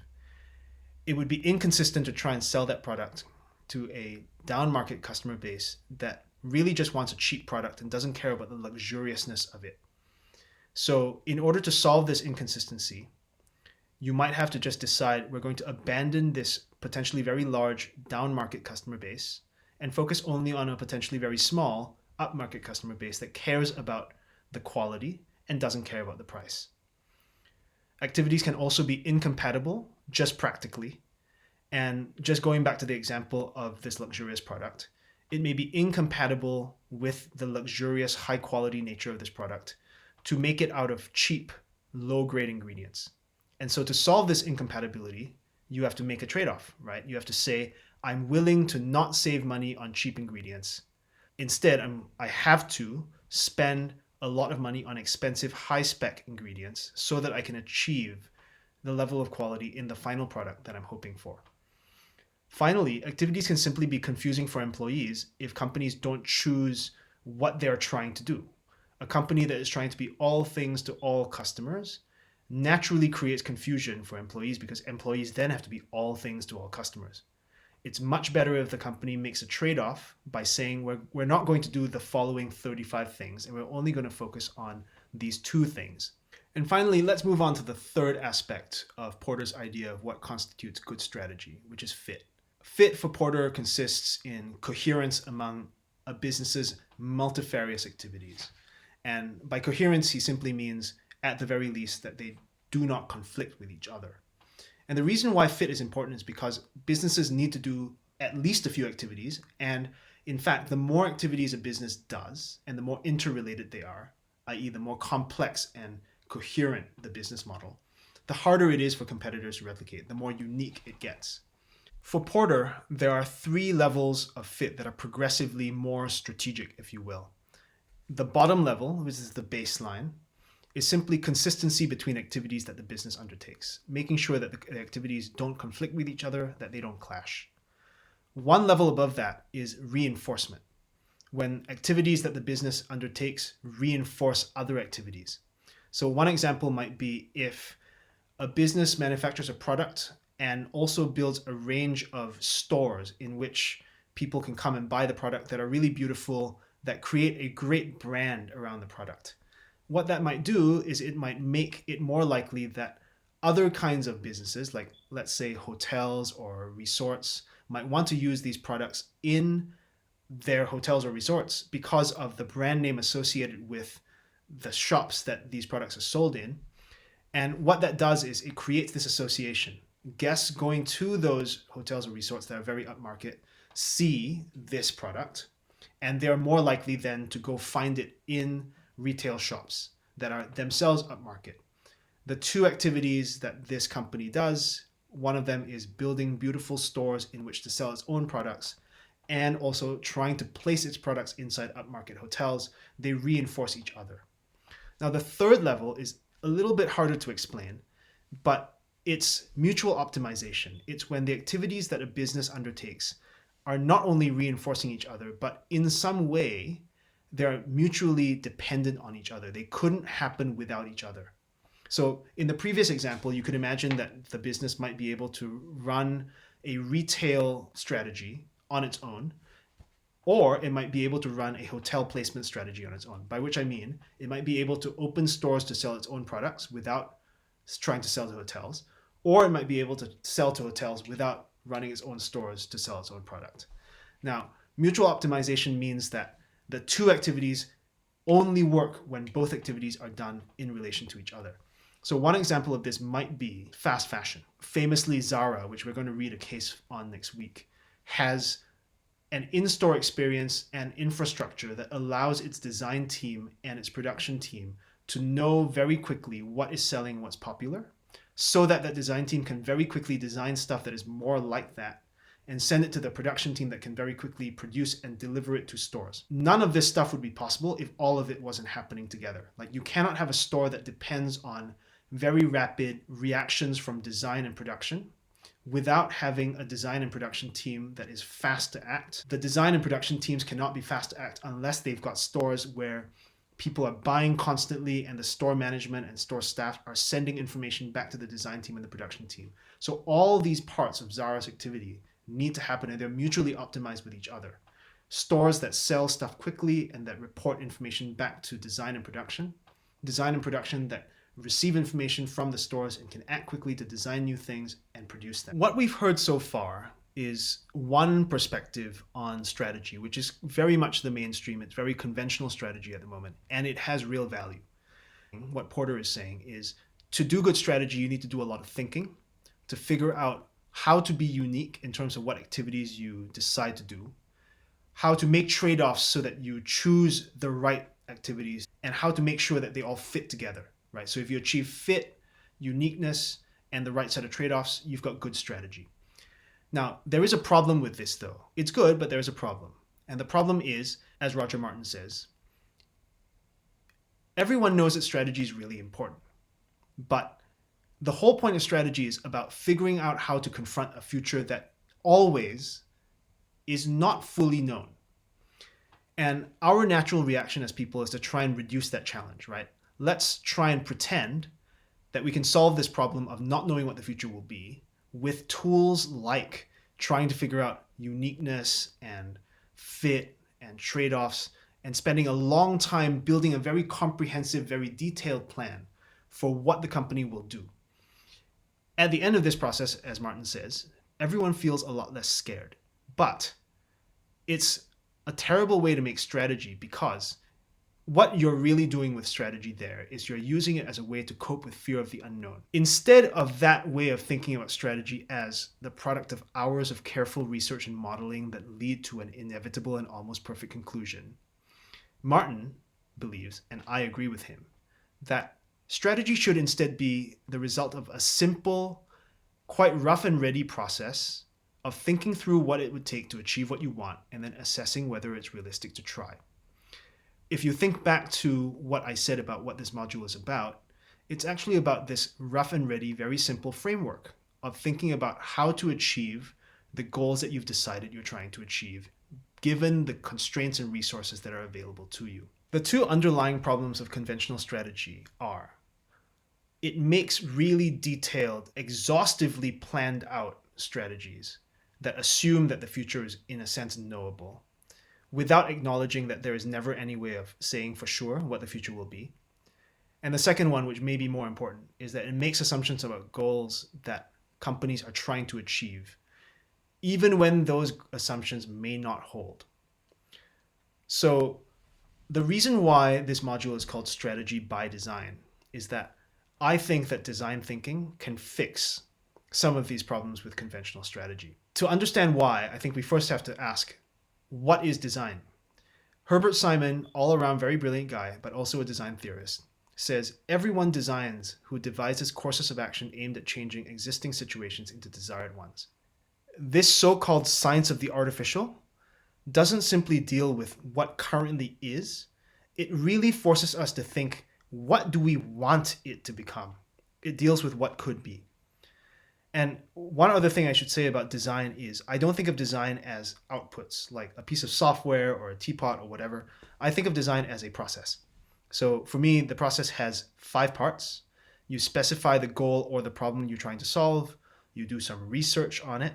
It would be inconsistent to try and sell that product to a down market customer base that really just wants a cheap product and doesn't care about the luxuriousness of it. So in order to solve this inconsistency, you might have to just decide we're going to abandon this potentially very large down market customer base and focus only on a potentially very small up market customer base that cares about the quality and doesn't care about the price. Activities can also be incompatible, just practically. And just going back to the example of this luxurious product, it may be incompatible with the luxurious high quality nature of this product to make it out of cheap, low grade ingredients. And so to solve this incompatibility, you have to make a trade-off, right? You have to say, I'm willing to not save money on cheap ingredients. Instead, I have to spend a lot of money on expensive, high-spec ingredients so that I can achieve the level of quality in the final product that I'm hoping for. Finally, activities can simply be confusing for employees if companies don't choose what they're trying to do. A company that is trying to be all things to all customers naturally creates confusion for employees because employees then have to be all things to all customers. It's much better if the company makes a trade-off by saying we're not going to do the following 35 things and we're only going to focus on these 2 things. And finally, let's move on to the third aspect of Porter's idea of what constitutes good strategy, which is fit. Fit for Porter consists in coherence among a business's multifarious activities. And by coherence, he simply means at the very least that they do not conflict with each other. And the reason why fit is important is because businesses need to do at least a few activities. And in fact, the more activities a business does and the more interrelated they are, i.e. the more complex and coherent the business model, the harder it is for competitors to replicate, the more unique it gets. For Porter, there are 3 levels of fit that are progressively more strategic, if you will. The bottom level, which is the baseline, is simply consistency between activities that the business undertakes, making sure that the activities don't conflict with each other, that they don't clash. One level above that is reinforcement, when activities that the business undertakes reinforce other activities. So one example might be if a business manufactures a product and also builds a range of stores in which people can come and buy the product that are really beautiful, that create a great brand around the product. What that might do is it might make it more likely that other kinds of businesses, like let's say hotels or resorts, might want to use these products in their hotels or resorts because of the brand name associated with the shops that these products are sold in. And what that does is it creates this association. Guests going to those hotels or resorts that are very upmarket see this product, and they're more likely then to go find it in retail shops that are themselves upmarket. The two activities that this company does, one of them is building beautiful stores in which to sell its own products, and also trying to place its products inside upmarket hotels. They reinforce each other. Now, the third level is a little bit harder to explain, but it's mutual optimization. It's when the activities that a business undertakes are not only reinforcing each other, but in some way, they're mutually dependent on each other. They couldn't happen without each other. So in the previous example, you could imagine that the business might be able to run a retail strategy on its own, or it might be able to run a hotel placement strategy on its own, by which I mean it might be able to open stores to sell its own products without trying to sell to hotels, or it might be able to sell to hotels without running its own stores to sell its own product. Now, mutual optimization means that the two activities only work when both activities are done in relation to each other. So one example of this might be fast fashion. Famously, Zara, which we're going to read a case on next week, has an in-store experience and infrastructure that allows its design team and its production team to know very quickly what is selling, what's popular, so that that design team can very quickly design stuff that is more like that and send it to the production team that can very quickly produce and deliver it to stores. None of this stuff would be possible if all of it wasn't happening together. Like, you cannot have a store that depends on very rapid reactions from design and production without having a design and production team that is fast to act. The design and production teams cannot be fast to act unless they've got stores where people are buying constantly and the store management and store staff are sending information back to the design team and the production team. So all these parts of Zara's activity need to happen, and they're mutually optimized with each other. Stores that sell stuff quickly and that report information back to design and production that receive information from the stores and can act quickly to design new things and produce them. What we've heard so far is one perspective on strategy, which is very much the mainstream. It's very conventional strategy at the moment, and it has real value. What Porter is saying is, to do good strategy, you need to do a lot of thinking to figure out how to be unique in terms of what activities you decide to do, how to make trade-offs so that you choose the right activities, and how to make sure that they all fit together. Right? So if you achieve fit, uniqueness, and the right set of trade-offs, you've got good strategy. Now, there is a problem with this, though. It's good, but there's a problem. And the problem is, as Roger Martin says, everyone knows that strategy is really important. But the whole point of strategy is about figuring out how to confront a future that always is not fully known. And our natural reaction as people is to try and reduce that challenge, right? Let's try and pretend that we can solve this problem of not knowing what the future will be with tools like trying to figure out uniqueness and fit and trade-offs and spending a long time building a very comprehensive, very detailed plan for what the company will do. At the end of this process, as Martin says, everyone feels a lot less scared. But it's a terrible way to make strategy, because what you're really doing with strategy there is you're using it as a way to cope with fear of the unknown. Instead of that way of thinking about strategy as the product of hours of careful research and modeling that lead to an inevitable and almost perfect conclusion, Martin believes, and I agree with him, that strategy should instead be the result of a simple, quite rough and ready process of thinking through what it would take to achieve what you want and then assessing whether it's realistic to try. If you think back to what I said about what this module is about, it's actually about this rough and ready, very simple framework of thinking about how to achieve the goals that you've decided you're trying to achieve, given the constraints and resources that are available to you. The two underlying problems of conventional strategy are: it makes really detailed, exhaustively planned out strategies that assume that the future is, in a sense, knowable, without acknowledging that there is never any way of saying for sure what the future will be. And the second one, which may be more important, is that it makes assumptions about goals that companies are trying to achieve, even when those assumptions may not hold. So, the reason why this module is called Strategy by Design is that I think that design thinking can fix some of these problems with conventional strategy. To understand why, I think we first have to ask, what is design? Herbert Simon, all around very brilliant guy, but also a design theorist, says everyone designs who devises courses of action aimed at changing existing situations into desired ones. This so-called science of the artificial doesn't simply deal with what currently is. It really forces us to think, what do we want it to become? It deals with what could be. And one other thing I should say about design is I don't think of design as outputs, like a piece of software or a teapot or whatever. I think of design as a process. So for me, the process has 5 parts. You specify the goal or the problem you're trying to solve. You do some research on it.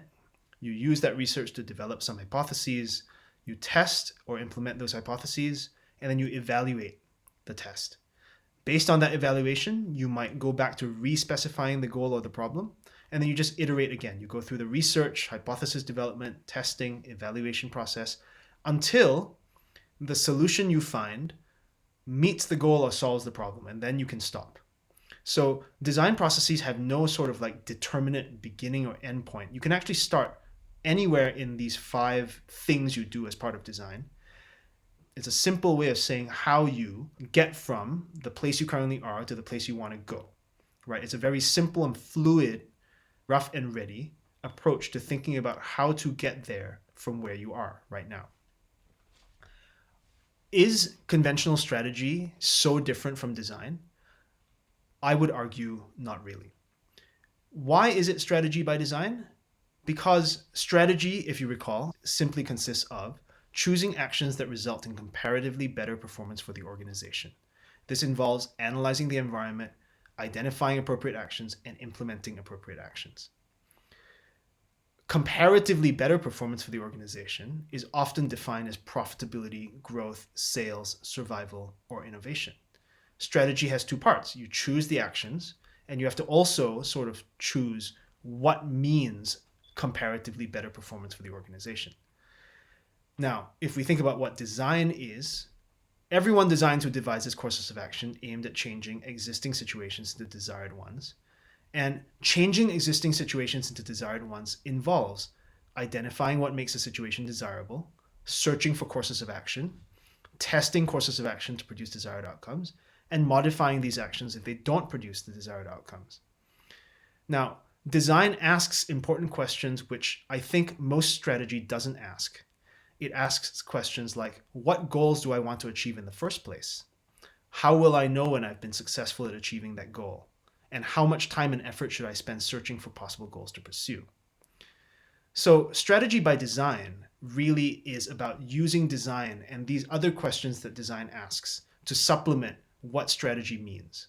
You use that research to develop some hypotheses. You test or implement those hypotheses, and then you evaluate the test. Based on that evaluation, you might go back to re-specifying the goal or the problem, and then you just iterate again. You go through the research, hypothesis development, testing, evaluation process until the solution you find meets the goal or solves the problem, and then you can stop. So design processes have no sort of like determinate beginning or end point. You can actually start anywhere in these 5 things you do as part of design. It's a simple way of saying how you get from the place you currently are to the place you want to go, right? It's a very simple and fluid, rough and ready approach to thinking about how to get there from where you are right now. Is conventional strategy so different from design? I would argue not really. Why is it strategy by design? Because strategy, if you recall, simply consists of choosing actions that result in comparatively better performance for the organization. This involves analyzing the environment, identifying appropriate actions, and implementing appropriate actions. Comparatively better performance for the organization is often defined as profitability, growth, sales, survival, or innovation. Strategy has 2 parts. You choose the actions, and you have to also sort of choose what means comparatively better performance for the organization. Now, if we think about what design is, everyone designs who devises courses of action aimed at changing existing situations into desired ones. And changing existing situations into desired ones involves identifying what makes a situation desirable, searching for courses of action, testing courses of action to produce desired outcomes, and modifying these actions if they don't produce the desired outcomes. Now, design asks important questions which I think most strategy doesn't ask. It asks questions like, what goals do I want to achieve in the first place? How will I know when I've been successful at achieving that goal? And how much time and effort should I spend searching for possible goals to pursue? So strategy by design really is about using design and these other questions that design asks to supplement what strategy means,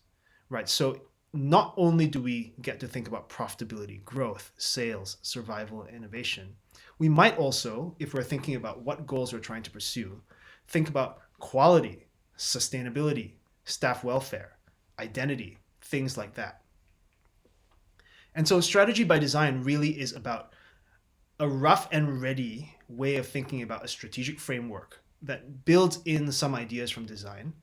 right? So not only do we get to think about profitability, growth, sales, survival, innovation, we might also, if we're thinking about what goals we're trying to pursue, think about quality, sustainability, staff welfare, identity, things like that. And so strategy by design really is about a rough and ready way of thinking about a strategic framework that builds in some ideas from design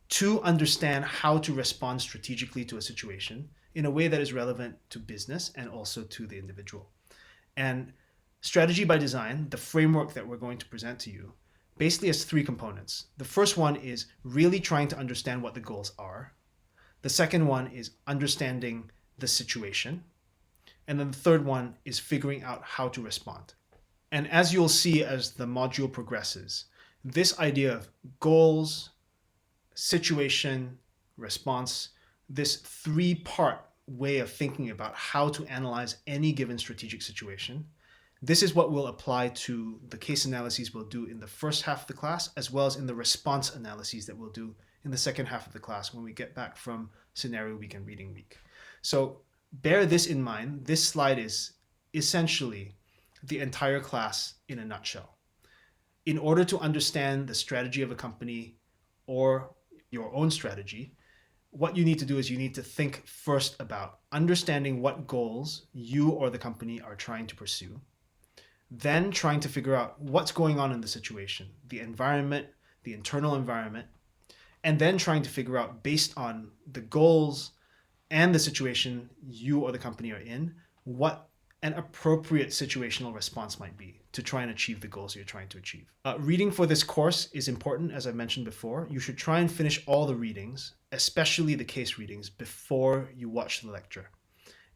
to understand how to respond strategically to a situation in a way that is relevant to business and also to the individual. And strategy by design, the framework that we're going to present to you, basically has 3 components. The first one is really trying to understand what the goals are. The second one is understanding the situation. And then the third one is figuring out how to respond. And as you'll see as the module progresses, this idea of goals, situation, response, this 3-part way of thinking about how to analyze any given strategic situation, this is what will apply to the case analyses we'll do in the first half of the class, as well as in the response analyses that we'll do in the second half of the class when we get back from scenario week and reading week. So bear this in mind. This slide is essentially the entire class in a nutshell. In order to understand the strategy of a company or your own strategy, what you need to do is you need to think first about understanding what goals you or the company are trying to pursue, then trying to figure out what's going on in the situation, the environment, the internal environment, and then trying to figure out, based on the goals and the situation you or the company are in, what an appropriate situational response might be to try and achieve the goals you're trying to achieve. Reading for this course is important, as I mentioned before. You should try and finish all the readings, especially the case readings, before you watch the lecture.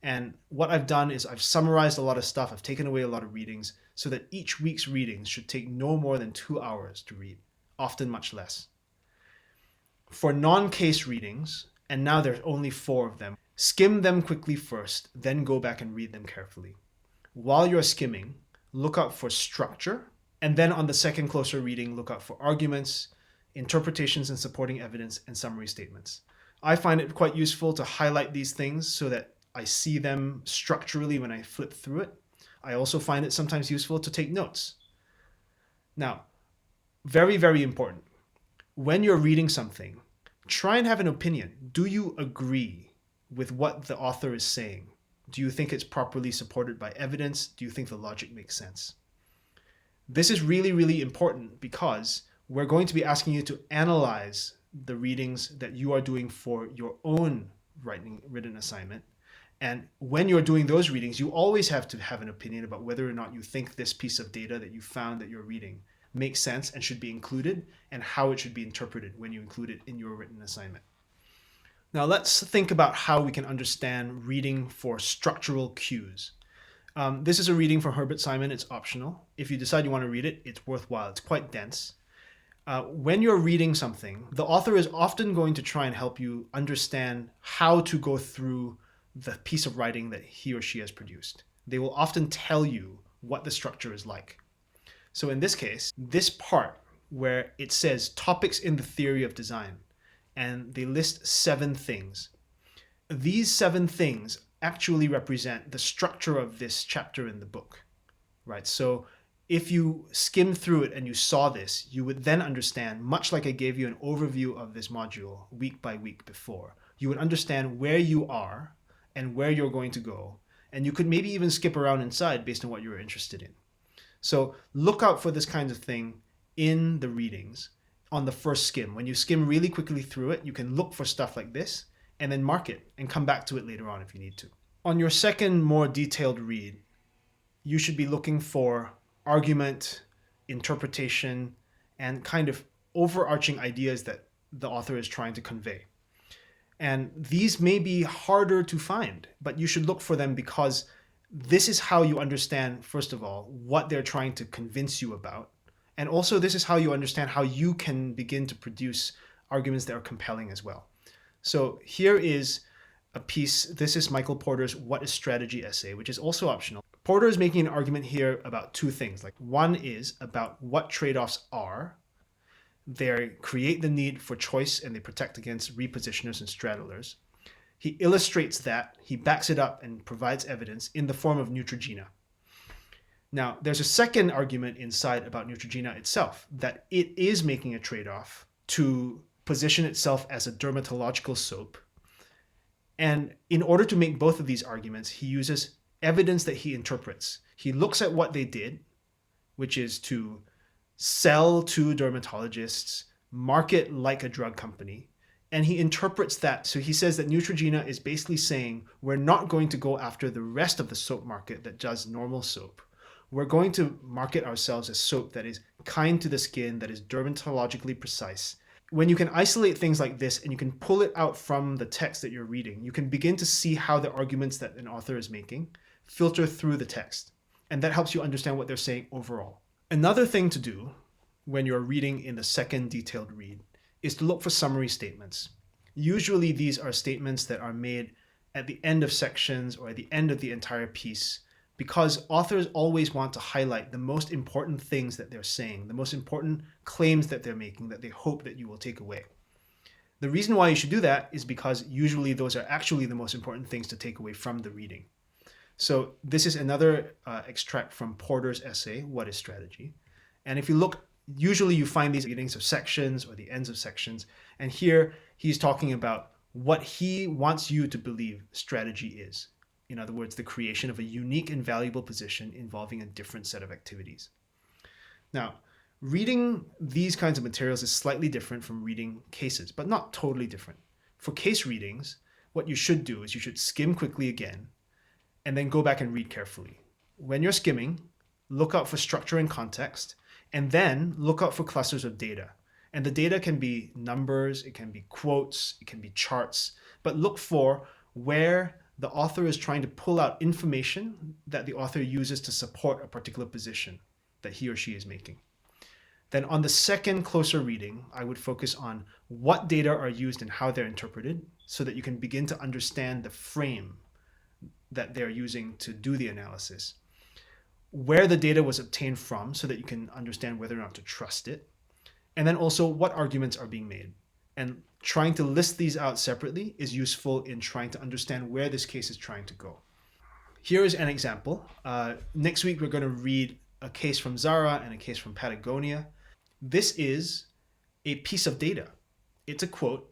And what I've done is I've summarized a lot of stuff. I've taken away a lot of readings so that each week's readings should take no more than 2 hours to read, often much less. For non-case readings, and now there's only 4 of them, skim them quickly first, then go back and read them carefully. While you're skimming, look out for structure, and then on the second closer reading, look out for arguments, interpretations and supporting evidence, and summary statements. I find it quite useful to highlight these things so that I see them structurally when I flip through it. I also find it sometimes useful to take notes. Now, very, very important. When you're reading something, try and have an opinion. Do you agree with what the author is saying? Do you think it's properly supported by evidence? Do you think the logic makes sense? This is really, really important because we're going to be asking you to analyze the readings that you are doing for your own written assignment. And when you're doing those readings, you always have to have an opinion about whether or not you think this piece of data that you found that you're reading makes sense and should be included, and how it should be interpreted when you include it in your written assignment. Now let's think about how we can understand reading for structural cues. This is a reading from Herbert Simon. It's optional. If you decide you want to read it, it's worthwhile. It's quite dense. When you're reading something, the author is often going to try and help you understand how to go through the piece of writing that he or she has produced. They will often tell you what the structure is like. So in this case, this part where it says topics in the theory of design, and they list 7 things. These 7 things actually represent the structure of this chapter in the book, right? So if you skim through it and you saw this, you would then understand, much like I gave you an overview of this module week by week before, you would understand where you are and where you're going to go. And you could maybe even skip around inside based on what you're interested in. So look out for this kind of thing in the readings on the first skim. When you skim really quickly through it, you can look for stuff like this and then mark it and come back to it later on if you need to. On your second, more detailed read, you should be looking for argument, interpretation, and kind of overarching ideas that the author is trying to convey. And these may be harder to find, but you should look for them because this is how you understand, first of all, what they're trying to convince you about. And also, this is how you understand how you can begin to produce arguments that are compelling as well. So here is a piece. This is Michael Porter's What is Strategy essay, which is also optional. Porter is making an argument here about 2 things. Like, one is about what trade-offs are. They create the need for choice and they protect against repositioners and straddlers. He illustrates that, he backs it up and provides evidence in the form of Neutrogena. Now, there's a second argument inside about Neutrogena itself, that it is making a trade-off to position itself as a dermatological soap. And in order to make both of these arguments, he uses evidence that he interprets. He looks at what they did, which is to sell to dermatologists, market like a drug company, and he interprets that. So he says that Neutrogena is basically saying we're not going to go after the rest of the soap market that does normal soap. We're going to market ourselves as soap that is kind to the skin, that is dermatologically precise. When you can isolate things like this and you can pull it out from the text that you're reading, you can begin to see how the arguments that an author is making filter through the text. And that helps you understand what they're saying overall. Another thing to do when you're reading in the second detailed read is to look for summary statements. Usually these are statements that are made at the end of sections or at the end of the entire piece, because authors always want to highlight the most important things that they're saying, the most important claims that they're making that they hope that you will take away. The reason why you should do that is because usually those are actually the most important things to take away from the reading. So this is another extract from Porter's essay, What is Strategy? And if you look, usually you find these beginnings of sections or the ends of sections. And here he's talking about what he wants you to believe strategy is. In other words, the creation of a unique and valuable position involving a different set of activities. Now, reading these kinds of materials is slightly different from reading cases, but not totally different. For case readings, what you should do is you should skim quickly again and then go back and read carefully. When you're skimming, look out for structure and context, and then look out for clusters of data. And the data can be numbers, it can be quotes, it can be charts, but look for where the author is trying to pull out information that the author uses to support a particular position that he or she is making. Then on the second closer reading, I would focus on what data are used and how they're interpreted so that you can begin to understand the frame that they're using to do the analysis, where the data was obtained from so that you can understand whether or not to trust it, and then also what arguments are being made. And trying to list these out separately is useful in trying to understand where this case is trying to go. Here is an example. Next week, we're going to read a case from Zara and a case from Patagonia. This is a piece of data. It's a quote,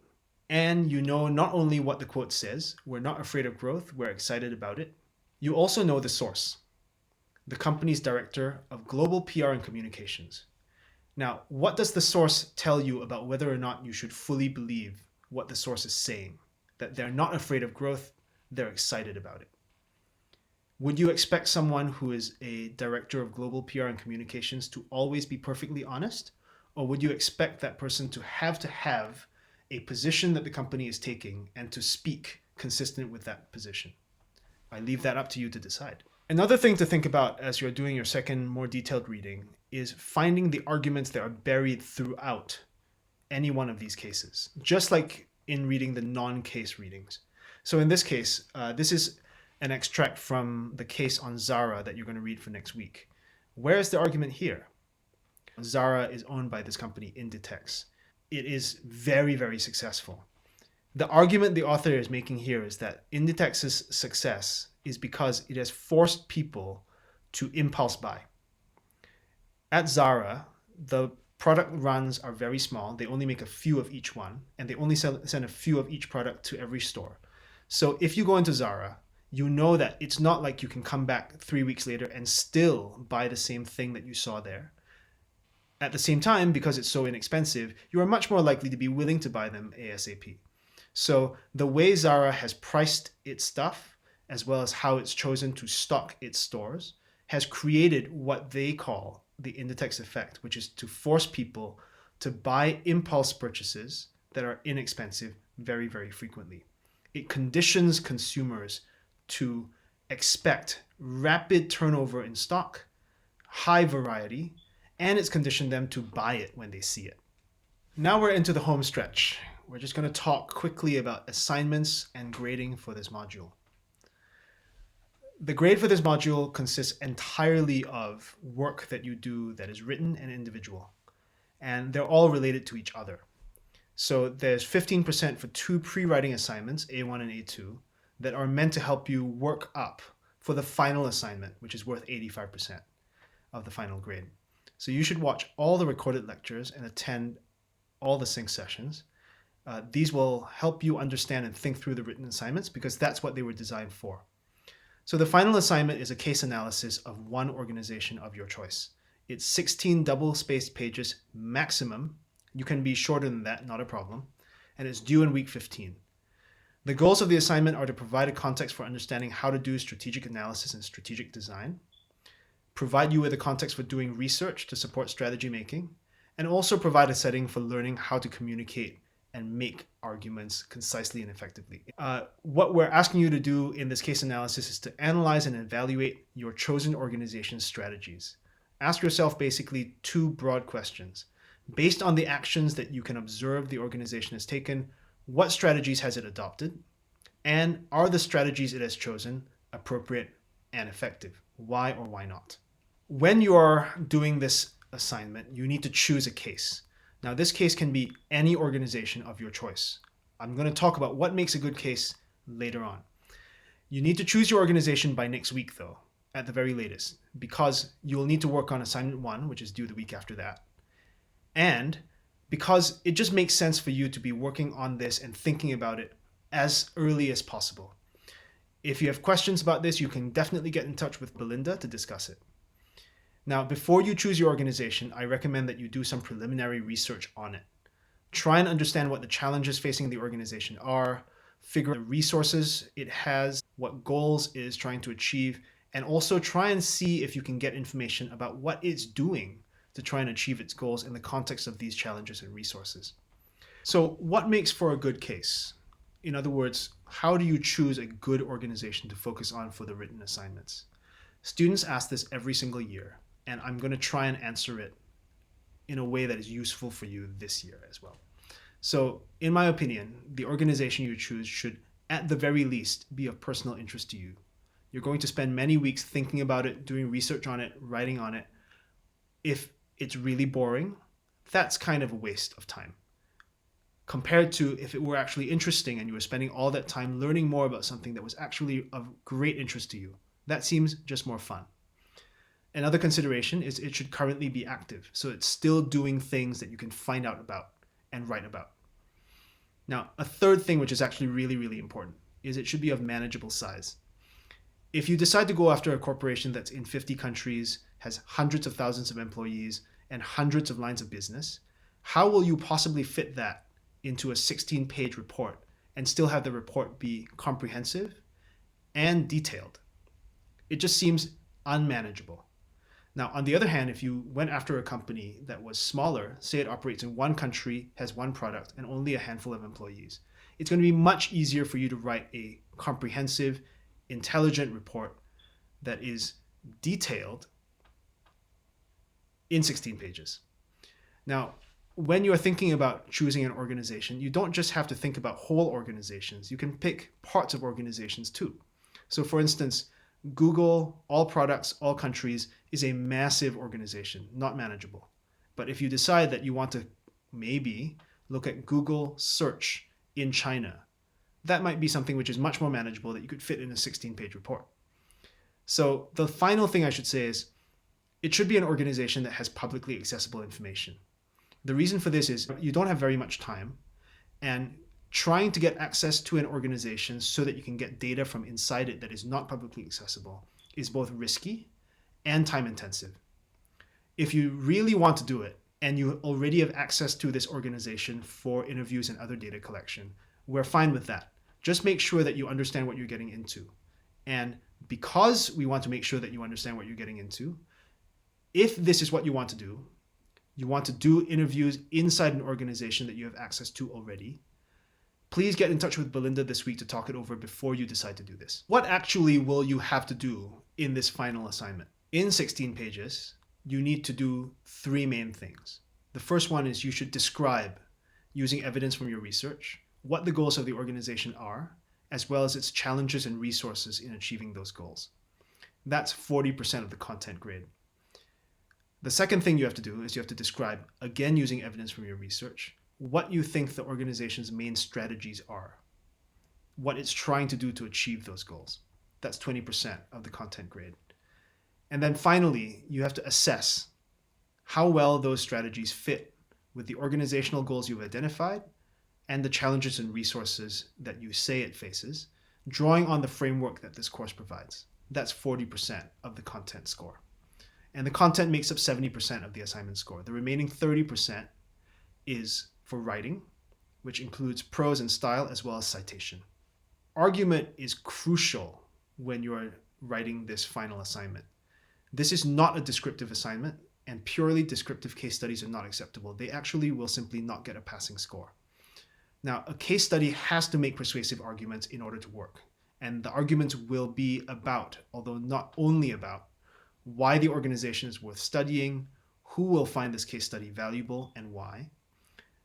and you know not only what the quote says, we're not afraid of growth, we're excited about it. You also know the source, the company's director of global PR and communications. Now, what does the source tell you about whether or not you should fully believe what the source is saying? That they're not afraid of growth, they're excited about it. Would you expect someone who is a director of global PR and communications to always be perfectly honest? Or would you expect that person to have a position that the company is taking and to speak consistent with that position? I leave that up to you to decide. Another thing to think about as you're doing your second, more detailed reading is finding the arguments that are buried throughout any one of these cases, just like in reading the non-case readings. So in this case, this is an extract from the case on Zara that you're going to read for next week. Where is the argument here? Zara is owned by this company, Inditex. It is very, very successful. The argument the author is making here is that Inditex's success is because it has forced people to impulse buy. At Zara, the product runs are very small. They only make a few of each one, and they only send a few of each product to every store. So if you go into Zara, you know that it's not like you can come back 3 weeks later and still buy the same thing that you saw there. At the same time, because it's so inexpensive, you are much more likely to be willing to buy them ASAP. So the way Zara has priced its stuff, as well as how it's chosen to stock its stores, has created what they call the Inditex effect, which is to force people to buy impulse purchases that are inexpensive very, very frequently. It conditions consumers to expect rapid turnover in stock, high variety, and it's conditioned them to buy it when they see it. Now we're into the home stretch. We're just going to talk quickly about assignments and grading for this module. The grade for this module consists entirely of work that you do that is written and individual, and they're all related to each other. So there's 15% for 2 pre-writing assignments, A1 and A2, that are meant to help you work up for the final assignment, which is worth 85% of the final grade. So you should watch all the recorded lectures and attend all the sync sessions. These will help you understand and think through the written assignments because that's what they were designed for. So the final assignment is a case analysis of one organization of your choice. It's 16 double-spaced pages maximum. You can be shorter than that, not a problem. And it's due in week 15. The goals of the assignment are to provide a context for understanding how to do strategic analysis and strategic design, provide you with a context for doing research to support strategy making, and also provide a setting for learning how to communicate and make arguments concisely and effectively. What we're asking you to do in this case analysis is to analyze and evaluate your chosen organization's strategies. Ask yourself basically 2 broad questions. Based on the actions that you can observe the organization has taken, what strategies has it adopted? And are the strategies it has chosen appropriate and effective? Why or why not? When you are doing this assignment, you need to choose a case. Now, this case can be any organization of your choice. I'm going to talk about what makes a good case later on. You need to choose your organization by next week, though, at the very latest, because you'll need to work on assignment 1, which is due the week after that. And because it just makes sense for you to be working on this and thinking about it as early as possible. If you have questions about this, you can definitely get in touch with Belinda to discuss it. Now, before you choose your organization, I recommend that you do some preliminary research on it. Try and understand what the challenges facing the organization are, figure out the resources it has, what goals it is trying to achieve, and also try and see if you can get information about what it's doing to try and achieve its goals in the context of these challenges and resources. So, what makes for a good case? In other words, how do you choose a good organization to focus on for the written assignments? Students ask this every single year, and I'm going to try and answer it in a way that is useful for you this year as well. So, in my opinion, the organization you choose should, at the very least, be of personal interest to you. You're going to spend many weeks thinking about it, doing research on it, writing on it. If it's really boring, that's kind of a waste of time. Compared to if it were actually interesting and you were spending all that time learning more about something that was actually of great interest to you, that seems just more fun. Another consideration is it should currently be active, so it's still doing things that you can find out about and write about. Now, a third thing which is actually really, really important is it should be of manageable size. If you decide to go after a corporation that's in 50 countries, has hundreds of thousands of employees, and hundreds of lines of business, how will you possibly fit that into a 16-page report and still have the report be comprehensive and detailed? It just seems unmanageable. Now, on the other hand, if you went after a company that was smaller, say it operates in one country, has one product, and only a handful of employees, it's going to be much easier for you to write a comprehensive, intelligent report that is detailed in 16 pages. Now, when you're thinking about choosing an organization, you don't just have to think about whole organizations. You can pick parts of organizations too. So for instance, Google, all products, all countries, is a massive organization, not manageable. But if you decide that you want to maybe look at Google search in China, that might be something which is much more manageable that you could fit in a 16-page report. So the final thing I should say is it should be an organization that has publicly accessible information. The reason for this is you don't have very much time, and trying to get access to an organization so that you can get data from inside it that is not publicly accessible is both risky and time intensive. If you really want to do it and you already have access to this organization for interviews and other data collection, we're fine with that. Just make sure that you understand what you're getting into. And because we want to make sure that you understand what you're getting into, if this is what you want to do interviews inside an organization that you have access to already, please get in touch with Belinda this week to talk it over before you decide to do this. What actually will you have to do in this final assignment? In 16 pages, you need to do 3 main things. The first one is you should describe, using evidence from your research, what the goals of the organization are, as well as its challenges and resources in achieving those goals. That's 40% of the content grade. The second thing you have to do is you have to describe, again using evidence from your research, what you think the organization's main strategies are, what it's trying to do to achieve those goals. That's 20% of the content grade. And then finally, you have to assess how well those strategies fit with the organizational goals you've identified and the challenges and resources that you say it faces, drawing on the framework that this course provides. That's 40% of the content score. And the content makes up 70% of the assignment score. The remaining 30% is for writing, which includes prose and style as well as citation. Argument is crucial when you're writing this final assignment. This is not a descriptive assignment, and purely descriptive case studies are not acceptable. They actually will simply not get a passing score. Now, a case study has to make persuasive arguments in order to work, and the arguments will be about, although not only about, why the organization is worth studying, who will find this case study valuable, and why.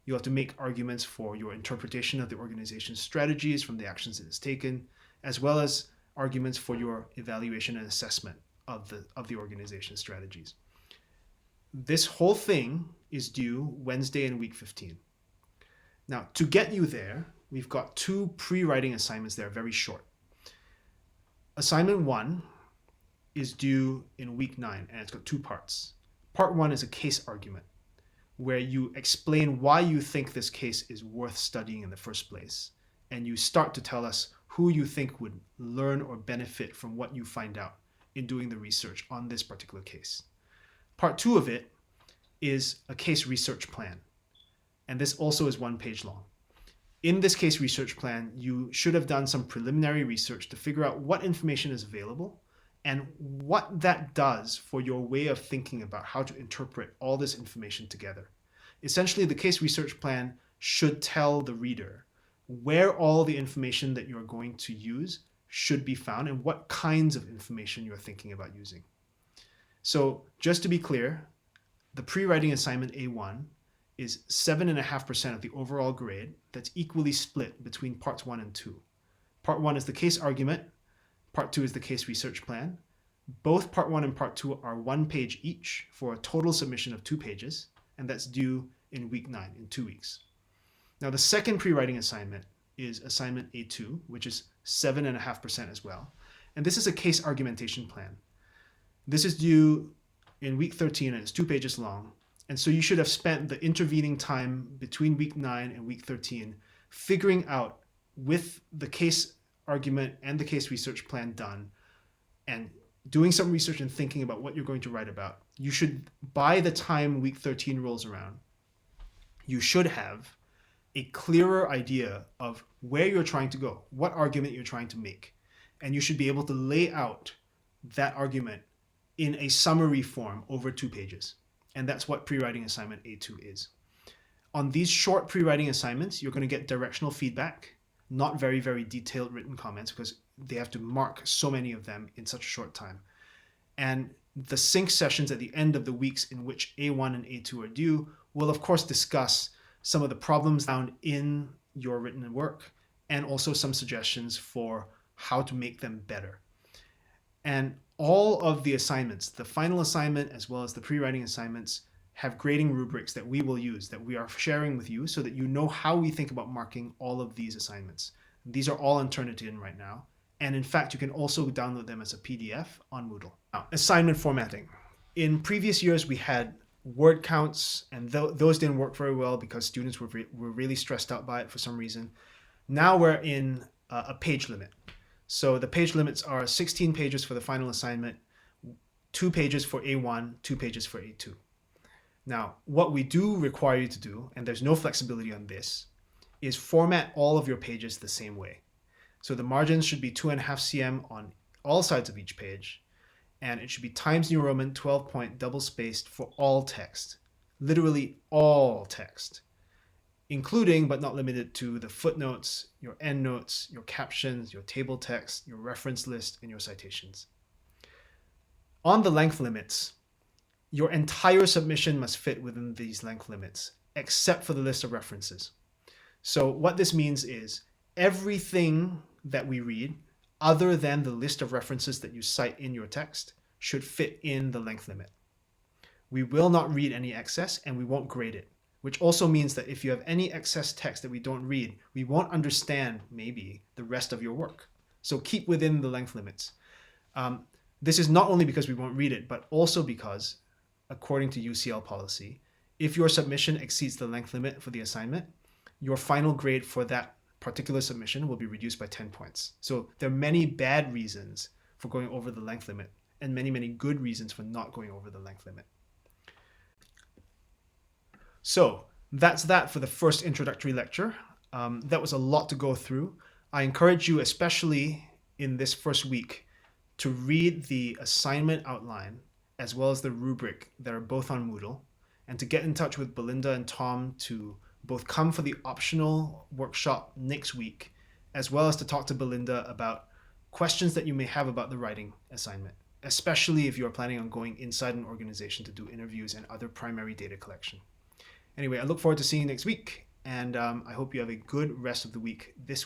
You have to make arguments for your interpretation of the organization's strategies from the actions it has taken, as well as arguments for your evaluation and assessment of the organization's strategies. This whole thing is due Wednesday in week 15. Now, to get you there, we've got 2 pre-writing assignments that are very short. Assignment 1 is due in week 9, and it's got 2 parts. Part 1 is a case argument, where you explain why you think this case is worth studying in the first place, and you start to tell us who you think would learn or benefit from what you find out in doing the research on this particular case. Part 2 of it is a case research plan, and this also is 1 page long. In this case research plan, you should have done some preliminary research to figure out what information is available and what that does for your way of thinking about how to interpret all this information together. Essentially, the case research plan should tell the reader where all the information that you're going to use should be found and what kinds of information you're thinking about using. So just to be clear, the pre-writing assignment A1 is 7.5% of the overall grade that's equally split between parts 1 and 2. Part 1 is the case argument, part 2 is the case research plan. Both part 1 and part 2 are 1 page each for a total submission of 2 pages, and that's due in week 9, in 2 weeks. Now the second pre-writing assignment is assignment A2, which is 7.5% as well. And this is a case argumentation plan. This is due in week 13 and it's 2 pages long. And so you should have spent the intervening time between week 9 and week 13 figuring out, with the case argument and the case research plan done, and doing some research and thinking about what you're going to write about. You should, by the time week 13 rolls around, you should have a clearer idea of where you're trying to go, what argument you're trying to make. And you should be able to lay out that argument in a summary form over 2 pages. And that's what pre-writing assignment A2 is. On these short pre-writing assignments, you're going to get directional feedback, not very, very detailed written comments, because they have to mark so many of them in such a short time. And the sync sessions at the end of the weeks in which A1 and A2 are due will, of course, discuss some of the problems found in your written work and also some suggestions for how to make them better. And all of the assignments, the final assignment as well as the pre-writing assignments, have grading rubrics that we will use, that we are sharing with you so that you know how we think about marking all of these assignments. These are all Turnitin right now. And in fact, you can also download them as a PDF on Moodle. Now, assignment formatting. In previous years, we had word counts, and those didn't work very well because students were really stressed out by it for some reason. Now we're in a page limit. So the page limits are 16 pages for the final assignment, 2 pages for A1, 2 pages for A2. Now, what we do require you to do, and there's no flexibility on this, is format all of your pages the same way. So the margins should be 2.5 cm on all sides of each page, and it should be Times New Roman 12-point double-spaced for all text, literally all text, including but not limited to the footnotes, your endnotes, your captions, your table text, your reference list, and your citations. On the length limits, your entire submission must fit within these length limits, except for the list of references. So what this means is everything that we read, other than the list of references that you cite in your text, should fit in the length limit. We will not read any excess, and we won't grade it, which also means that if you have any excess text that we don't read, we won't understand, maybe, the rest of your work. So keep within the length limits. This is not only because we won't read it, but also because, according to UCL policy, if your submission exceeds the length limit for the assignment, your final grade for that particular submission will be reduced by 10 points. So there are many bad reasons for going over the length limit and many, many good reasons for not going over the length limit. So that's that for the first introductory lecture. That was a lot to go through. I encourage you, especially in this first week, to read the assignment outline as well as the rubric that are both on Moodle, and to get in touch with Belinda and Tom to both come for the optional workshop next week, as well as to talk to Belinda about questions that you may have about the writing assignment, especially if you're planning on going inside an organization to do interviews and other primary data collection. Anyway, I look forward to seeing you next week, and I hope you have a good rest of the week this week.